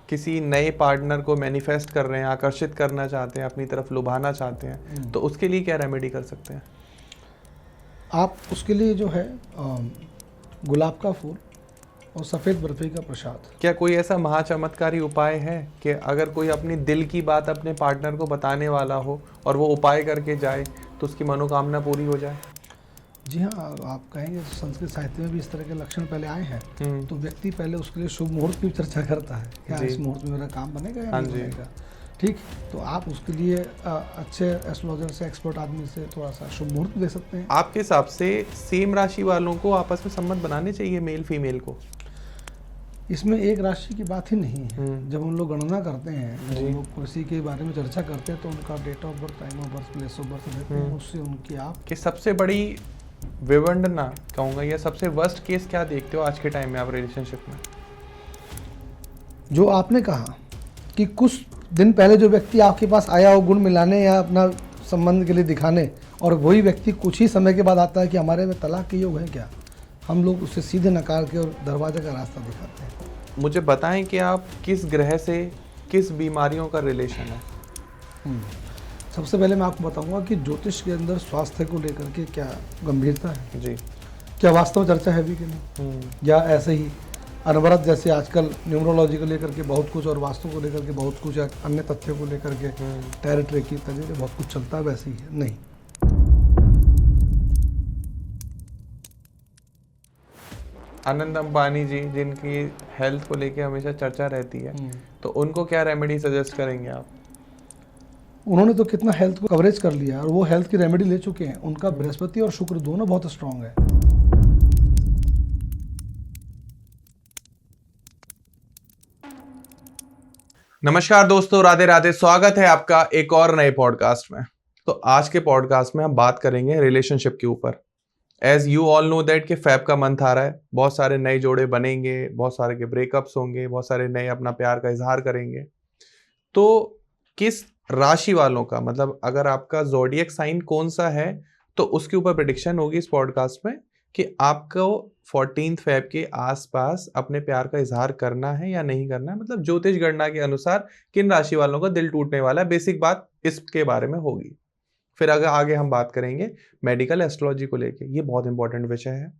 किसी नए पार्टनर को मैनिफेस्ट कर रहे हैं, आकर्षित करना चाहते हैं, अपनी तरफ लुभाना चाहते हैं, तो उसके लिए क्या रेमेडी कर सकते हैं? आप उसके लिए जो है गुलाब का फूल और सफ़ेद बर्फी का प्रसाद। क्या कोई ऐसा महाचमत्कारी उपाय है कि अगर कोई अपनी दिल की बात अपने पार्टनर को बताने वाला हो और वो उपाय करके जाए तो उसकी मनोकामना पूरी हो जाए? जी हाँ, आप कहेंगे तो संस्कृत साहित्य में भी इस तरह के लक्षण पहले आए हैं। तो व्यक्ति पहले उसके लिए शुभ मुहूर्त की चर्चा करता है, क्या इस मुहूर्त में मेरा काम बनेगा या नहीं बनेगा। ठीक, तो आप उसके लिए अच्छे एस्ट्रोलॉजर से, एक्सपर्ट आदमी से थोड़ा सा शुभ मुहूर्त दे सकते हैं। आपके हिसाब से सेम राशि वालों को आपस में संबंध बनाने चाहिए, मेल फीमेल को? इसमें एक राशि की बात ही नहीं है। जब हम लोग गणना करते हैं, तो हम लोग किसी के बारे में चर्चा करते हैं, तो उनका date of birth, time of birth, place of birth देते हैं, उससे उनकी आप कि सबसे बड़ी विवंडना कहूँगा या सबसे वर्स्ट केस क्या देखते हो आज के टाइम में आप रिलेशनशिप में? जो आपने कहा कि कुछ दिन पहले जो व्यक्ति आपके पास आया हो गुण मिलाने या अपना संबंध के लिए दिखाने, और वही व्यक्ति कुछ ही समय के बाद आता है कि हमारे में तलाक के योग है क्या, हम लोग उसे सीधे नकार के और दरवाजे का रास्ता दिखाते हैं। मुझे बताएं कि आप किस ग्रह से किस बीमारियों का रिलेशन है? सबसे पहले मैं आपको बताऊंगा कि ज्योतिष के अंदर स्वास्थ्य को लेकर के क्या गंभीरता है जी, क्या वास्तव चर्चा है भी कि नहीं, या ऐसे ही अनवरत जैसे आजकल न्यूमरोलॉजी को लेकर के बहुत कुछ और वास्तु को लेकर के बहुत कुछ, या अन्य तथ्यों को लेकर के टेरिटरी की तरीके बहुत कुछ चलता है, वैसे ही है नहीं। आनंद अंबानी जी, जिनकी हेल्थ को लेके हमेशा चर्चा रहती है, तो उनको क्या रेमेडी सजेस्ट करेंगे आप? उन्होंने तो कितना हेल्थ को कवरेज कर लिया, और वो हेल्थ की रेमेडी ले चुके हैं। उनका बृहस्पति और शुक्र दोनों बहुत स्ट्रांग है। नमस्कार दोस्तों, राधे राधे। स्वागत है आपका एक और नए पॉडकास्ट में। तो आज के पॉडकास्ट में हम बात करेंगे रिलेशनशिप के ऊपर। As you all know that कि फैब का मंथ आ रहा है, बहुत सारे नए जोड़े बनेंगे, बहुत सारे के ब्रेकअप्स होंगे, बहुत सारे नए अपना प्यार का इजहार करेंगे। तो किस राशि वालों का, मतलब अगर आपका ज़ोडिएक साइन कौन सा है, तो उसके ऊपर प्रेडिक्शन होगी इस पॉडकास्ट में कि आपको 14 फेब के आसपास अपने प्यार का इजहार करना है या नहीं करना है। मतलब ज्योतिष गणना के अनुसार किन राशि वालों का दिल टूटने वाला है, बेसिक बात इसके बारे में होगी। फिर अगर आगे हम बात करेंगे मेडिकल एस्ट्रोलॉजी को लेके, ये बहुत इंपॉर्टेंट विषय है।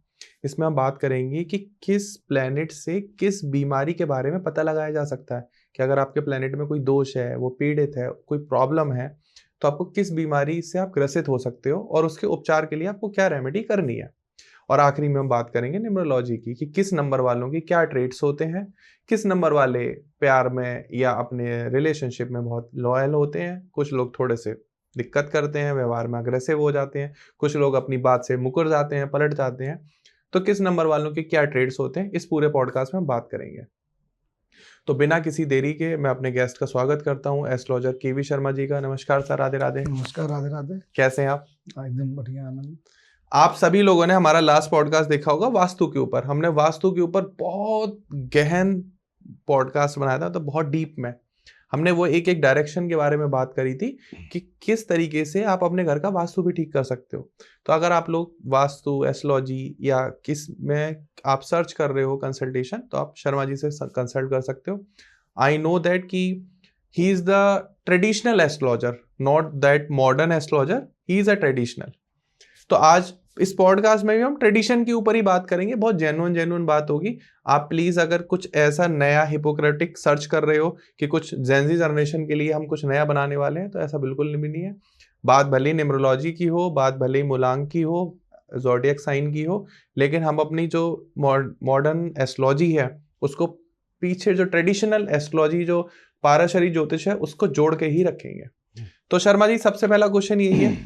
इसमें हम बात करेंगे कि किस प्लेनेट से किस बीमारी के बारे में पता लगाया जा सकता है कि अगर आपके प्लेनेट में कोई दोष है, वो पीड़ित है, कोई प्रॉब्लम है, तो आपको किस बीमारी से आप ग्रसित हो सकते हो और उसके उपचार के लिए आपको क्या रेमेडी करनी है। और आखिरी में हम बात करेंगे न्यूमरोलॉजी की कि किस नंबर वालों की क्या ट्रेड्स होते हैं, किस नंबर वाले प्यार में या अपने रिलेशनशिप में बहुत लॉयल होते हैं, कुछ लोग थोड़े से दिक्कत करते हैं, व्यवहार में अग्रेसिव हो जाते हैं, कुछ लोग अपनी बात से मुकर जाते हैं, पलट जाते हैं। तो किस नंबर वालों के क्या ट्रेड्स होते हैं, इस पूरे पॉडकास्ट में हम बात करेंगे। तो बिना किसी देरी के मैं अपने गेस्ट का स्वागत करता हूं, एस्ट्रोलॉजर केवी शर्मा जी का। नमस्कार सर, राधे राधे। नमस्कार, राधे राधे। कैसे हैं आप? एकदम बढ़िया, आनंद। आप सभी लोगों ने हमारा लास्ट पॉडकास्ट देखा होगा वास्तु के ऊपर। हमने वास्तु के ऊपर बहुत गहन पॉडकास्ट बनाया था, तो बहुत डीप में हमने वो एक एक डायरेक्शन के बारे में बात करी थी कि किस तरीके से आप अपने घर का वास्तु भी ठीक कर सकते हो। तो अगर आप लोग वास्तु, एस्ट्रोलॉजी या किस में आप सर्च कर रहे हो कंसल्टेशन, तो आप शर्मा जी से कंसल्ट कर सकते हो। आई नो दैट कि he is the traditional astrologer, not that modern astrologer, he is a traditional. तो आज इस पॉडकास्ट में भी हम ट्रेडिशन के ऊपर ही बात करेंगे, बहुत जेन्युइन बात होगी। आप प्लीज अगर कुछ ऐसा नया हिपोक्रेटिक सर्च कर रहे हो कि कुछ जेनजी जनरेशन के लिए हम कुछ नया बनाने वाले हैं, तो ऐसा बिल्कुल भी नहीं है। बात भले ही न्यूमरोलॉजी की हो, बात भले ही मूलांक की हो, ज़ोडिएक साइन की हो, लेकिन हम अपनी जो मॉडर्न एस्ट्रोलॉजी है उसको पीछे, जो ट्रेडिशनल एस्ट्रोलॉजी, जो पाराशरी ज्योतिष है, उसको जोड़ के ही रखेंगे। तो शर्मा जी, सबसे पहला क्वेश्चन यही है,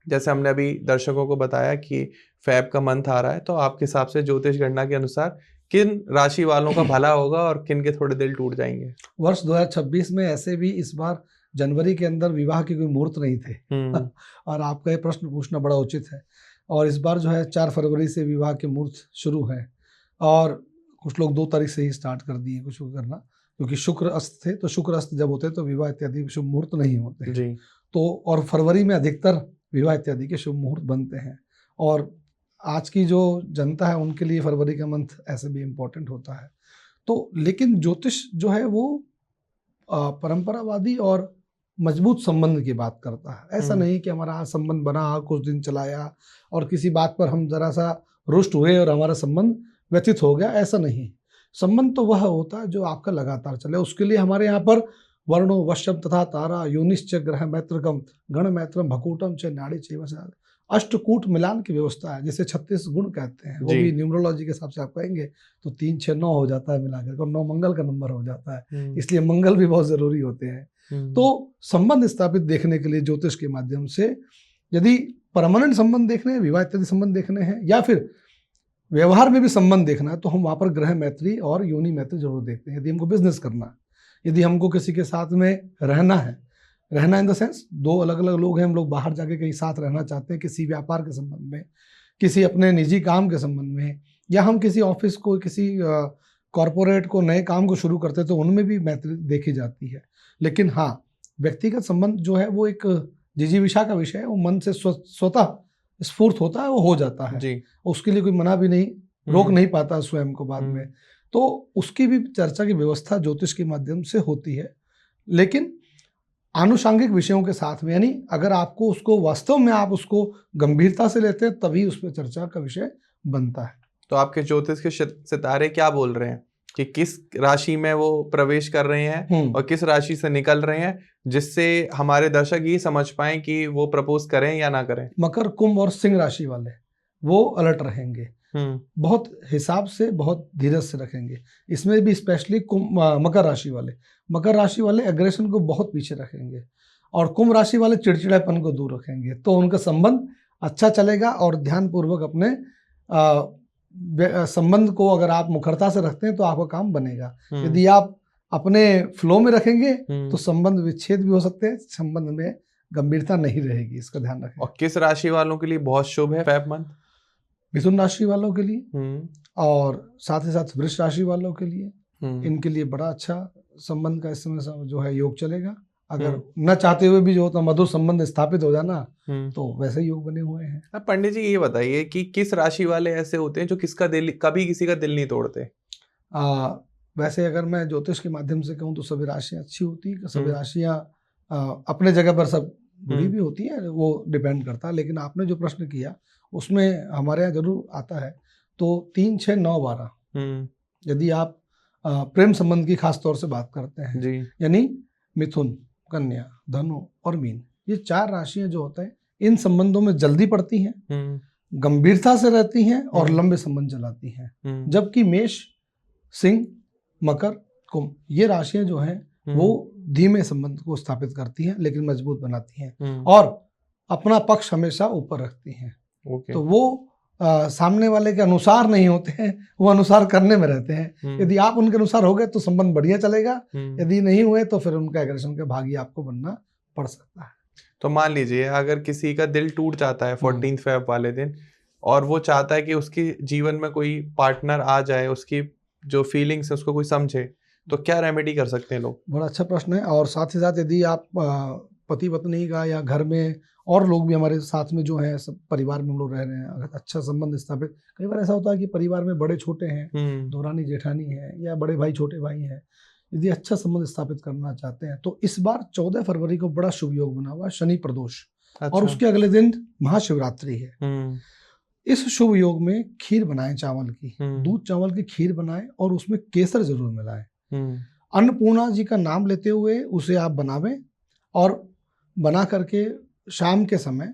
जैसे हमने अभी दर्शकों को बताया कि फैब का मंथ आ रहा है, तो आपके हिसाब से ज्योतिष गणना के अनुसार किन राशि वालों का भला होगा और किन के थोड़े दिल टूट जाएंगे? वर्ष 2026 में ऐसे भी इस बार जनवरी के अंदर विवाह के कोई मुहूर्त नहीं थे। और आपका ये प्रश्न पूछना बड़ा उचित है। और इस बार जो है 4 फरवरी से विवाह के मुहूर्त शुरू है, और कुछ लोग 2 तारीख से ही स्टार्ट कर दिए कुछ करना, क्योंकि शुक्र अस्त थे, तो शुक्र अस्त जब होते हैं तो विवाह इत्यादि शुभ मुहूर्त नहीं होते जी। तो और फरवरी में अधिकतर विवाह इत्यादि के शुभ मुहूर्त बनते हैं। और आज की जो जनता है उनके लिए फरवरी का मंथ ऐसे भी इम्पोर्टेंट होता है। तो लेकिन ज्योतिष जो है वो परंपरावादी और मजबूत संबंध की बात करता है। ऐसा नहीं कि हमारा आज संबंध बना, कुछ दिन चलाया और किसी बात पर हम जरा सा रुष्ट हुए और हमारा संबंध व्यतीत हो गया, ऐसा नहीं। संबंध तो वह होता है जो आपका लगातार चले। उसके लिए हमारे यहाँ पर वर्णो वश्यम तथा तारा योनिश्च ग्रह मैत्रकम गण मैत्रम भकूटम च नाड़ी चैव अष्टकूट मिलान की व्यवस्था है, जिसे 36 गुण कहते हैं। वो भी न्यूमरोलॉजी के हिसाब से आप कहेंगे तो 3 6 9 हो जाता है मिलाकर, और 9 मंगल का नंबर हो जाता है, इसलिए मंगल भी बहुत जरूरी होते हैं। तो संबंध स्थापित देखने के लिए ज्योतिष के माध्यम से, यदि परमानेंट संबंध देखने हैं, विवाह इत्यादि संबंध देखने हैं, या फिर व्यवहार में भी संबंध देखना है, तो हम वहाँ पर ग्रह मैत्री और योनि मैत्री जरूर देखते हैं। यदि हमको बिजनेस करना है, यदि हमको किसी के साथ में रहना है, रहना इन द सेंस 2 अलग अलग लोग हैं, हम लोग बाहर जाके कहीं साथ रहना चाहते हैं, किसी व्यापार के संबंध में, किसी अपने निजी काम के संबंध में, या हम किसी ऑफिस को, किसी कॉरपोरेट को, नए काम को शुरू करते हैं, तो उनमें भी मैत्री देखी जाती है। लेकिन हाँ, व्यक्तिगत संबंध जो है वो एक जिजीविषा का विषय है, वो मन से स्वतः स्फूर्त होता है, वो हो जाता है जी। उसके लिए कोई मना भी नहीं, रोक नहीं पाता स्वयं को बाद में। तो उसकी भी चर्चा की व्यवस्था ज्योतिष के माध्यम से होती है, लेकिन आनुषांगिक विषयों के साथ में। यानी अगर आपको उसको वास्तव में आप उसको गंभीरता से लेते हैं, तभी उस पर चर्चा का विषय बनता है। तो आपके ज्योतिष के सितारे क्या बोल रहे हैं कि किस राशि में वो प्रवेश कर रहे हैं और किस राशि से निकल रहे हैं, जिससे हमारे दर्शक ये समझ पाएं कि वो प्रपोज करें या ना करें। मकर, कुंभ और सिंह राशि वाले वो अलर्ट रहेंगे, बहुत हिसाब से, बहुत धीरज से रखेंगे। इसमें भी स्पेशली मकर राशि वाले एग्रेशन को बहुत पीछे रखेंगे, और कुंभ राशि वाले चिड़चिड़ापन को दूर रखेंगे। तो उनका संबंध अच्छा चलेगा, और ध्यानपूर्वक अपने संबंध को अगर आप मुखरता से रखते हैं तो आपका काम बनेगा। यदि आप अपने फ्लो में रखेंगे तो संबंध विच्छेद भी हो सकते हैं, संबंध में गंभीरता नहीं रहेगी, इसका ध्यान रखें। और किस राशि वालों के लिए बहुत शुभ है फेब मंथ? मिथुन राशि वालों के लिए और साथ ही साथ वृष राशि वालों के लिए, इनके लिए बड़ा अच्छा संबंध का इस समय जो है योग चलेगा। अगर न चाहते हुए भी जो होता मधुर संबंध स्थापित हो जाना, तो वैसे योग बने हुए हैं। अब पंडित जी ये बताइए कि किस राशि वाले ऐसे होते हैं जो कभी किसी का दिल नहीं तोड़ते? वैसे अगर मैं ज्योतिष के माध्यम से कहूँ तो सभी राशियां अच्छी होती है, सभी राशियां अपने जगह पर सब बुरी भी होती है, वो डिपेंड करता है। लेकिन आपने जो प्रश्न किया उसमें हमारे यहाँ जरूर आता है। तो 3 6 9 12 यदि आप प्रेम संबंध की खास तौर से बात करते हैं, यानी मिथुन, कन्या, धनु और मीन, ये 4 राशियां जो होते हैं, इन संबंधों में जल्दी पड़ती हैं, गंभीरता से रहती हैं और लंबे संबंध चलाती हैं। जबकि मेष, सिंह, मकर, कुंभ, ये राशियां जो हैं वो धीमे संबंध को स्थापित करती हैं, लेकिन मजबूत बनाती हैं और अपना पक्ष हमेशा ऊपर रखती हैं। तो वो सामने वाले के अनुसार नहीं होते हैं, वो अनुसार करने में रहते हैं। यदि आप उनके अनुसार हो गए तो संबंध बढ़िया चलेगा, यदि नहीं हुए तो फिर उनका एग्रेशन का भागी आपको बनना पड़ सकता है। तो मान लीजिए अगर किसी का दिल टूट जाता है 14 फेब वाले दिन, और वो चाहता है कि उसके जीवन में कोई पार्टनर आ जाए, उसकी जो फीलिंग्स है उसको कोई समझे, तो क्या रेमेडी कर सकते हैं लोग? बड़ा अच्छा प्रश्न है। और साथ ही साथ यदि आप पति पत्नी का या घर में और लोग भी हमारे साथ में जो है, सब परिवार में हम लोग रह रहे हैं, अगर अच्छा संबंध स्थापित, कई बार ऐसा होता है कि परिवार में बड़े छोटे हैं, दौरानी जेठानी है या बड़े भाई छोटे भाई हैं, यदि अच्छा संबंध स्थापित करना चाहते हैं तो इस बार 14 फरवरी को बड़ा शुभ योग बना हुआ है, शनि प्रदोष। अच्छा। और उसके अगले दिन महाशिवरात्रि है। इस शुभ योग में खीर बनाएं चावल की, दूध चावल की खीर बनाएं और उसमें केसर जरूर मिलाएं। अन्नपूर्णा जी का नाम लेते हुए उसे आप बनावें, और बना करके शाम के समय,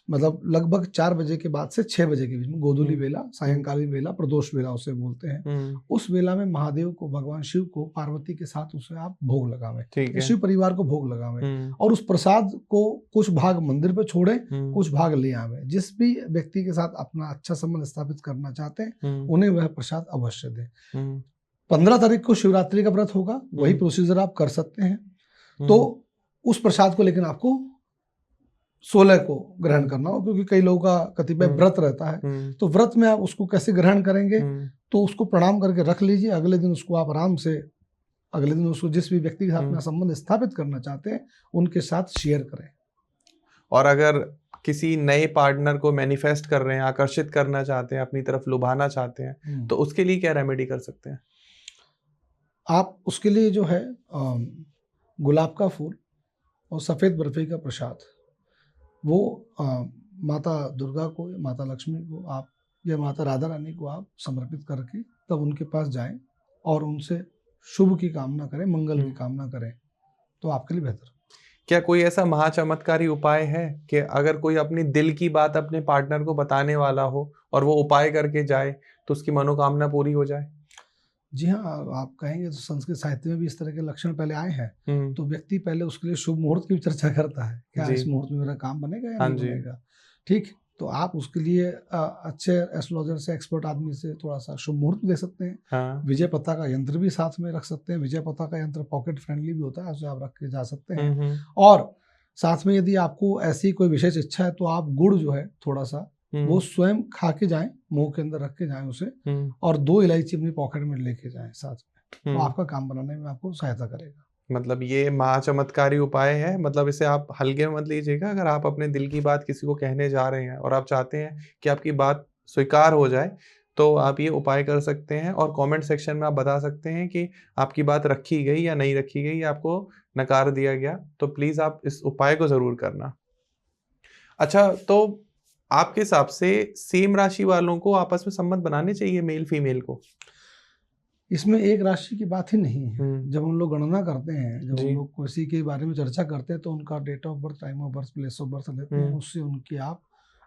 मतलब लगभग 4 बजे के बाद से 6 बजे के बीच में, गोधूली वेला, सायंकालीन वेला, प्रदोष वेला उसे बोलते हैं, उस वेला में महादेव को, भगवान शिव को, पार्वती के साथ उसे आप भोग लगावें, शिव परिवार को भोग लगावें, और उस प्रसाद को कुछ भाग मंदिर पे छोड़ें, कुछ भाग ले आवें। जिस भी व्यक्ति के साथ अपना अच्छा संबंध स्थापित करना चाहते हैं उन्हें वह प्रसाद अवश्य दें। 15 तारीख को शिवरात्रि का व्रत होगा, वही प्रोसीजर आप कर सकते हैं। तो उस प्रसाद को लेकिन आपको 16 को ग्रहण करना हो, क्योंकि कई लोगों का कतिपय व्रत रहता है, तो व्रत में आप उसको कैसे ग्रहण करेंगे, तो उसको प्रणाम करके रख लीजिए। अगले दिन उसको आप आराम से, अगले दिन उसको जिस भी व्यक्ति के साथ अपना संबंध स्थापित करना चाहते हैं उनके साथ शेयर करें। और अगर किसी नए पार्टनर को मैनिफेस्ट कर रहे हैं, आकर्षित करना चाहते हैं, अपनी तरफ लुभाना चाहते हैं, तो उसके लिए क्या रेमेडी कर सकते हैं? आप उसके लिए जो है गुलाब का फूल और सफ़ेद बर्फी का प्रसाद वो माता दुर्गा को, माता लक्ष्मी को आप या माता राधा रानी को आप समर्पित करके तब उनके पास जाएं और उनसे शुभ की कामना करें, मंगल की कामना करें, तो आपके लिए बेहतर। क्या कोई ऐसा महाचमत्कारी उपाय है कि अगर कोई अपनी दिल की बात अपने पार्टनर को बताने वाला हो और वो उपाय करके जाए तो उसकी मनोकामना पूरी हो जाए? जी हाँ, आप कहेंगे तो संस्कृत साहित्य में भी इस तरह के लक्षण पहले आए हैं। तो व्यक्ति पहले उसके लिए शुभ मुहूर्त की भी चर्चा करता है, क्या इस मुहूर्त में मेरा काम बनेगा या नहीं बनेगा। ठीक, तो आप उसके लिए अच्छे एस्ट्रोलॉजर से, एक्सपर्ट आदमी से थोड़ा सा शुभ मुहूर्त दे सकते हैं। हाँ। विजय पता का यंत्र भी साथ में रख सकते हैं। विजय पता का यंत्र पॉकेट फ्रेंडली भी होता है, उसे आप रख के जा सकते हैं। और साथ में यदि आपको ऐसी कोई विशेष इच्छा है तो आप गुड़ जो है थोड़ा सा वो स्वयं खा के जाएं, मुंह के अंदर रख के जाएं उसे, और 2 इलायची अपनी पॉकेट में लेके जाएं साथ में, तो आपका काम बनाने में आपको सहायता करेगा। मतलब ये महाचमत्कारी उपाय है, मतलब इसे आप हल्के में मत लीजिएगा। अगर आप अपने दिल की बात किसी को कहने जा रहे हैं और आप चाहते हैं कि आपकी बात स्वीकार हो जाए तो आप ये उपाय कर सकते हैं और कमेंट सेक्शन में आप बता सकते हैं कि आपकी बात रखी गई या नहीं रखी गई, या आपको नकार दिया गया। तो प्लीज़ आप इस उपाय को ज़रूर करना। अच्छा, तो आपके हिसाब से सेम राशि वालों को आपस में संबंध बनाने चाहिए, मेल फीमेल को? इसमें एक राशि की बात ही नहीं है। जब हम लोग गणना करते हैं, जब हम लोग किसी के बारे में चर्चा करते हैं तो उनका date of birth, time of birth, place of birth लेते हैं, उससे उनकी आप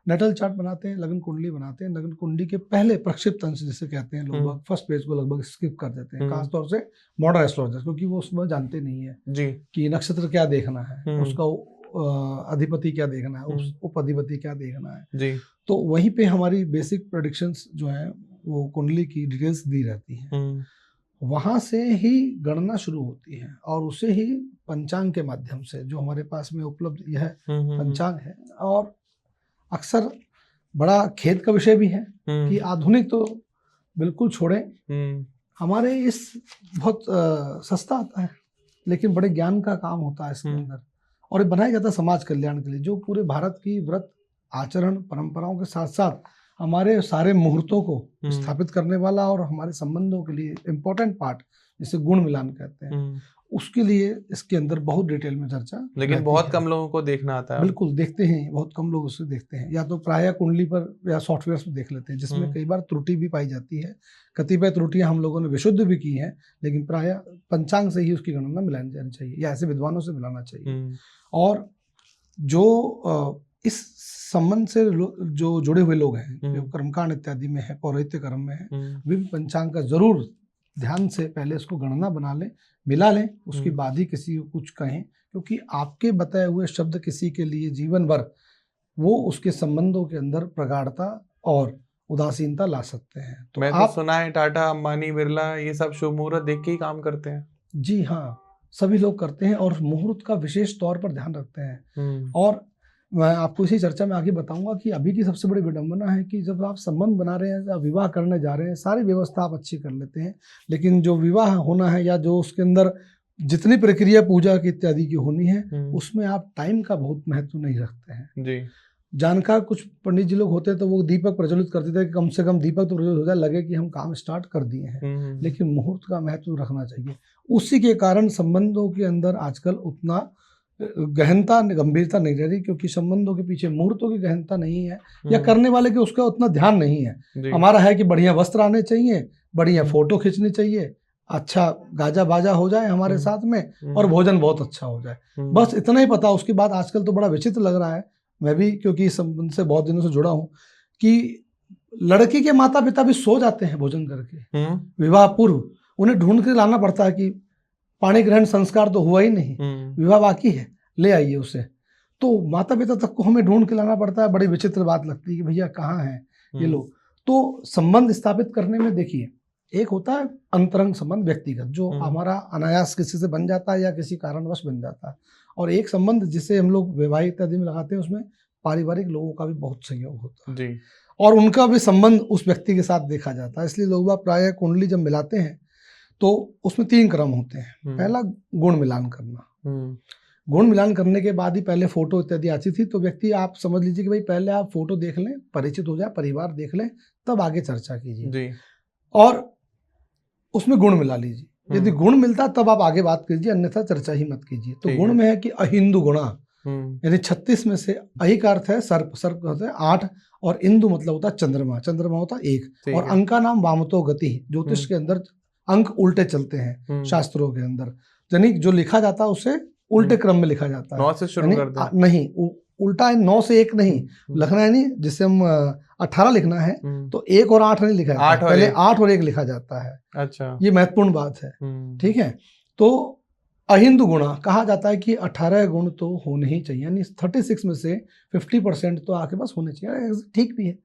नेटल चार्ट बनाते हैं, लग्न कुंडली बनाते हैं। लग्न कुंडली के पहले प्रक्षिप्त अंश जिसे कहते हैं, लोग फर्स्ट पेज को लगभग स्किप कर देते हैं, खासतौर से मॉडर्न एस्ट्रोलॉजर, क्योंकि वो उसमें जानते नहीं है कि नक्षत्र क्या देखना है, उसका अधिपति क्या देखना है, उप अधिपति क्या देखना है। तो वहीं पे हमारी बेसिक प्रेडिक्शंस जो है वो कुंडली की डिटेल्स दी रहती हैं। वहां से ही गणना शुरू होती है और उसे ही पंचांग के माध्यम से, जो हमारे पास में उपलब्ध यह पंचांग है, और अक्सर बड़ा खेद का विषय भी है कि आधुनिक तो बिल्कुल छोड़ें, हमारे इस बहुत सस्ता आता है लेकिन बड़े ज्ञान का काम होता है इसके अंदर, और ये बनाया जाता है समाज कल्याण के लिए, जो पूरे भारत की व्रत आचरण परंपराओं के साथ साथ हमारे सारे मुहूर्तों को स्थापित करने वाला और हमारे संबंधों के लिए इम्पोर्टेंट पार्ट, जिसे गुण मिलान कहते हैं, उसके लिए इसके अंदर बहुत डिटेल में चर्चा। लेकिन बहुत कम लोगों को देखना आता है। बिल्कुल देखते हैं, बहुत कम लोग उसे देखते हैं, या तो प्रायः कुंडली पर या सॉफ्टवेयर में देख लेते हैं, जिसमें कई बार त्रुटि भी पाई जाती है। कतिपय त्रुटियां हम लोगों ने विशुद्ध भी की हैं, लेकिन प्रायः पंचांग से ही उसकी गणना मिलानी जानी चाहिए या ऐसे विद्वानों से मिलाना चाहिए। और जो इस संबंध से जो जुड़े हुए लोग हैं, जो कर्मकांड इत्यादि में है, पौरोहित्य कर्म में है, वे भी पंचांग का जरूर ध्यान से पहले इसको गणना बना लें, मिला लें, उसके बाद ही किसी को कुछ कहें, क्योंकि आपके बताए हुए शब्द किसी के लिए जीवन भर वो उसके संबंधों के अंदर प्रगाढ़ता और उदासीनता ला सकते हैं। तो मैं तो सुना है टाटा, अंबानी, बिरला ये सब शुभ मुहूर्त देख के ही काम करते हैं। जी हाँ, सभी लोग करते हैं और मुहूर्त का विशेष तौर पर ध्यान रखते हैं। और मैं आपको इसी चर्चा में आगे बताऊंगा कि अभी की सबसे बड़ी विडंबना है कि जब आप संबंध बना रहे हैं या विवाह करने जा रहे हैं, सारी व्यवस्था आप अच्छी कर लेते हैं, लेकिन जो विवाह होना है या जो उसके अंदर जितनी प्रक्रिया पूजा की इत्यादि की होनी है, उसमें आप टाइम का बहुत महत्व नहीं रखते हैं। जी। जानकार कुछ पंडित जी लोग होते हैं तो वो दीपक प्रज्वलित करते थे कि कम से कम दीपक तो प्रज्वलित हो जाए, लगे कि हम काम स्टार्ट कर दिए हैं, लेकिन मुहूर्त का महत्व रखना चाहिए। उसी के कारण संबंधों के अंदर आजकल उतना गहनता, गंभीरता नहीं रह रही, क्योंकि संबंधों के पीछे मुहूर्तों की गहनता नहीं है, या करने वाले के उसका उतना ध्यान नहीं है। हमारा है कि बढ़िया वस्त्र आने चाहिए, बढ़िया फोटो खींचनी चाहिए, अच्छा गाजा बाजा हो जाए हमारे साथ में, और भोजन बहुत अच्छा हो जाए, बस इतना ही पता। उसके बाद आजकल तो बड़ा विचित्र लग रहा है, मैं भी क्योंकि इस संबंध से बहुत दिनों से जुड़ा हूँ, कि लड़की के माता पिता भी सो जाते हैं भोजन करके विवाह पूर्व, उन्हें ढूंढ के लाना पड़ता है कि पाणी ग्रहण संस्कार तो हुआ ही नहीं, विवाह बाकी है, ले आइए उसे। तो माता पिता तक को हमें ढूंढ के लाना पड़ता है। बड़ी विचित्र बात लगती है कि भैया कहाँ हैं ये लोग। तो संबंध स्थापित करने में देखिए, एक होता है अंतरंग संबंध व्यक्तिगत, जो हमारा अनायास किसी से बन जाता है या किसी कारणवश बन जाता है, और एक संबंध जिसे हम लोग वैवाहिक आदि में लगाते हैं, उसमें पारिवारिक लोगों का भी बहुत सहयोग होता है जी। और उनका भी संबंध उस व्यक्ति के साथ देखा जाता है। इसलिए लोग प्रायः कुंडली जब मिलाते हैं तो उसमें 3 क्रम होते हैं। पहला गुण मिलान करना, गुण मिलान करने के बाद ही पहले फोटो इत्यादि आती थी। तो व्यक्ति आप समझ लीजिए कि भाई पहले आप फोटो देख लें, परिचित हो जाए, परिवार देख लें, तब आगे चर्चा कीजिए और उसमें गुण मिला लीजिए। यदि गुण मिलता तब आप आगे बात कीजिए, अन्यथा चर्चा ही मत कीजिए। तो गुण में है कि अहिंदु गुणा, यानी 36 में से अहि का अर्थ है सर्प, सर्प का अर्थ है 8, और इंदु मतलब होता है चंद्रमा, चंद्रमा होता है 1, और अंक का नाम वामतो गति। ज्योतिष के अंदर अंक उल्टे चलते हैं, शास्त्रों के अंदर यानी जो लिखा जाता है उसे उल्टे क्रम में लिखा जाता है। 9 से शुरू करते हैं? नहीं, उल्टा है, 9 से 1 नहीं लिखना है, नहीं जिससे हम 18 लिखना है तो 1 और 8 नहीं लिखा जाता, पहले 8 और 1 लिखा जाता है। अच्छा, ये महत्वपूर्ण बात है। ठीक है, तो अहिंदु गुणा कहा जाता है कि 18 गुण तो होने ही चाहिए, यानी 36 में से 50% तो आपके पास होने चाहिए। ठीक भी है,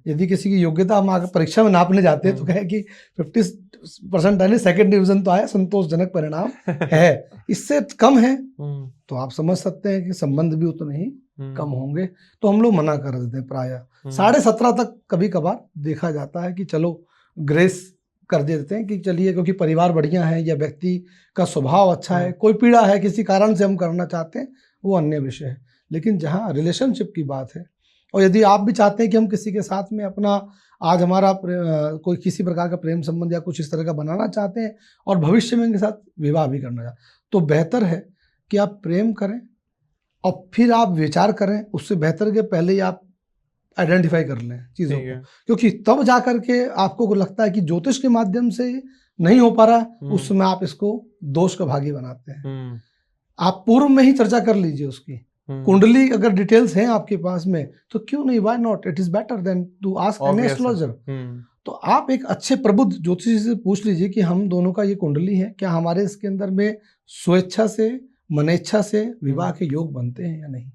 यदि किसी की योग्यता हम आगे परीक्षा में नापने जाते हैं तो कहे कि 50% यानी सेकंड डिवीजन तो आया, संतोषजनक परिणाम है। इससे कम है तो आप समझ सकते हैं कि संबंध भी उतने ही कम होंगे, तो हम लोग मना कर देते हैं। प्रायः 17.5 तक कभी कभार देखा जाता है कि चलो ग्रेस कर देते हैं कि चलिए, क्योंकि परिवार बढ़िया है या व्यक्ति का स्वभाव अच्छा है, कोई पीड़ा है किसी कारण से हम करना चाहते हैं, वो अन्य विषय है। लेकिन जहाँ रिलेशनशिप की बात है, और यदि आप भी चाहते हैं कि हम किसी के साथ में अपना आज हमारा कोई किसी प्रकार का प्रेम संबंध या कुछ इस तरह का बनाना चाहते हैं और भविष्य में इनके साथ विवाह भी करना चाहते हैं, तो बेहतर है कि आप प्रेम करें और फिर आप विचार करें। उससे बेहतर के पहले ही आप आइडेंटिफाई कर लें चीज़ों को, क्योंकि तब जा करके आपको लगता है कि ज्योतिष के माध्यम से नहीं हो पा रहा है, उस समय आप इसको दोष का भागी बनाते हैं। आप पूर्व में ही चर्चा कर लीजिए उसकी कुंडली, अगर डिटेल्स हैं आपके पास में तो क्यों नहीं, why not, it is better than to ask an astrologer. तो आप एक अच्छे प्रबुद्ध ज्योतिषी से पूछ लीजिए कि हम दोनों का ये कुंडली है, क्या हमारे इसके अंदर में स्वेच्छा से मनेच्छा से विवाह के योग बनते हैं या नहीं।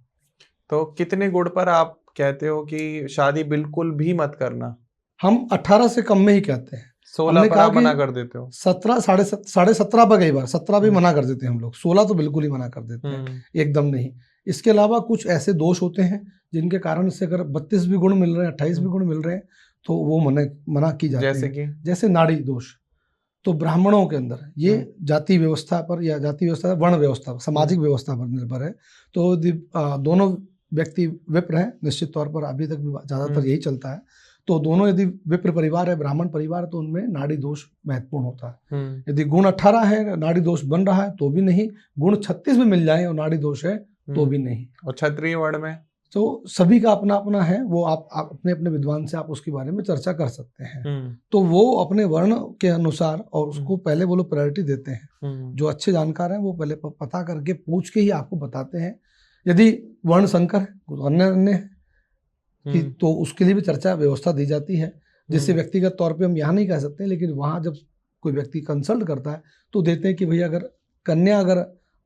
तो कितने गुण पर आप कहते हो कि शादी बिल्कुल भी मत करना? हम 18 से कम में ही कहते हैं। 16 पर आप मना कर देते हो? 17, 17.5 पर, कई बार 17 भी मना कर देते हैं हम लोग, 16 तो बिल्कुल ही मना कर देते हैं, एकदम नहीं। इसके अलावा कुछ ऐसे दोष होते हैं जिनके कारण से अगर 32 भी गुण मिल रहे हैं, 28 भी गुण मिल रहे हैं, तो वो मना की जाती है। जैसे नाड़ी दोष, तो ब्राह्मणों के अंदर ये जाति व्यवस्था पर या जाति व्यवस्था वर्ण व्यवस्था सामाजिक व्यवस्था पर निर्भर है। तो दोनों व्यक्ति विप्र हैं, निश्चित तौर पर अभी तक भी ज़्यादातर यही चलता है। तो दोनों यदि विप्र परिवार है, ब्राह्मण परिवार, तो उनमें नाड़ी दोष महत्वपूर्ण होता है। यदि गुण 18 है, नाड़ी दोष बन रहा है तो भी नहीं, गुण 36 में मिल जाए और नाड़ी दोष है तो भी नहीं। और क्षत्रिय वर्ण में तो सभी का अपना अपना है, वो आप अपने अपने विद्वान से आप उसके बारे में चर्चा कर सकते हैं। तो वो अपने वर्ण के अनुसार, और उसको पहले वो लोग प्रायोरिटी देते हैं। जो अच्छे जानकार हैं वो पहले पता करके पूछ के ही आपको बताते हैं। यदि वर्ण संकर है, अन्य कि तो उसके लिए भी चर्चा व्यवस्था दी जाती है, जिससे व्यक्तिगत तौर पे हम यहाँ नहीं कह सकते, लेकिन वहाँ जब कोई व्यक्ति कंसल्ट करता है तो देते हैं कि भैया अगर कन्या अगर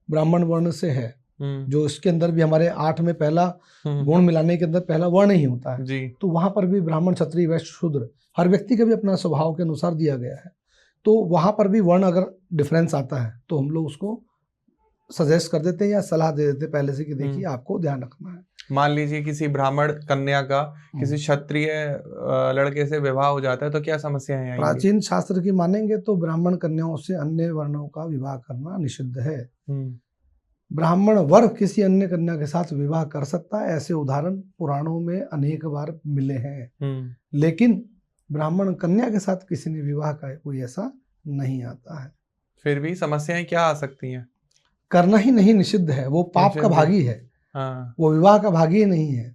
ब्राह्मण वर्ण से है, जो इसके अंदर भी हमारे 8 में पहला गुण मिलाने के अंदर पहला वर्ण ही होता है जी। तो वहाँ पर भी ब्राह्मण, क्षत्रिय, वैश्य, शूद्र हर व्यक्ति का भी अपना स्वभाव के अनुसार दिया गया है। तो वहाँ पर भी वर्ण अगर डिफरेंस आता है तो हम लोग उसको सजेस्ट कर देते हैं या सलाह दे देते हैं पहले से कि देखिए आपको ध्यान रखना है। मान लीजिए किसी ब्राह्मण कन्या का किसी क्षत्रिय लड़के से विवाह हो जाता है तो क्या समस्याएं आएंगी? प्राचीन शास्त्र की मानेंगे तो ब्राह्मण कन्याओं से अन्य वर्णों का विवाह करना निषिद्ध है। ब्राह्मण वर्ग किसी अन्य कन्या के साथ विवाह कर सकता है, ऐसे उदाहरण पुराणों में अनेक बार मिले हैं। लेकिन ब्राह्मण कन्या के साथ किसी ने विवाह का कोई ऐसा नहीं आता है। फिर भी समस्याएं क्या आ सकती हैं? करना ही नहीं निषिद्ध है, वो पाप का भागी है। हाँ। वो विवाह का भागी नहीं है।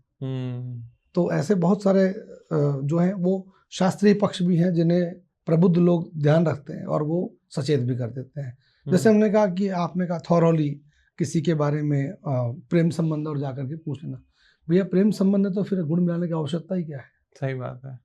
तो ऐसे बहुत सारे जो हैं वो शास्त्रीय पक्ष भी हैं जिन्हें प्रबुद्ध लोग ध्यान रखते हैं और वो सचेत भी कर देते हैं। जैसे हमने कहा कि आपने कहा थॉरोली किसी के बारे में प्रेम संबंध और जाकर के पूछ लेना, भैया प्रेम संबंध है तो फिर गुण मिलाने की आवश्यकता ही क्या है? सही बात है,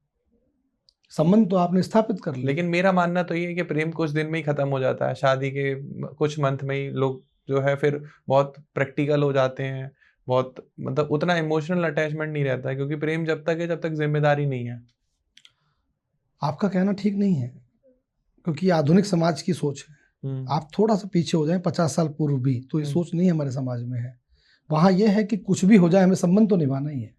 संबंध तो आपने स्थापित कर लिया। लेकिन मेरा मानना तो ये है कि प्रेम कुछ दिन में ही खत्म हो जाता है, शादी के कुछ मंथ में ही लोग जो है फिर बहुत प्रैक्टिकल हो जाते हैं, बहुत मतलब उतना इमोशनल अटैचमेंट नहीं रहता है, क्योंकि प्रेम जब तक है जब तक जिम्मेदारी नहीं है। आपका कहना ठीक नहीं है, क्योंकि आधुनिक समाज की सोच है। आप थोड़ा सा पीछे हो जाएं 50 साल पूर्व भी, तो ये सोच नहीं हमारे समाज में है। वहाँ ये है कि कुछ भी हो जाए हमें संबंध तो निभाना ही है,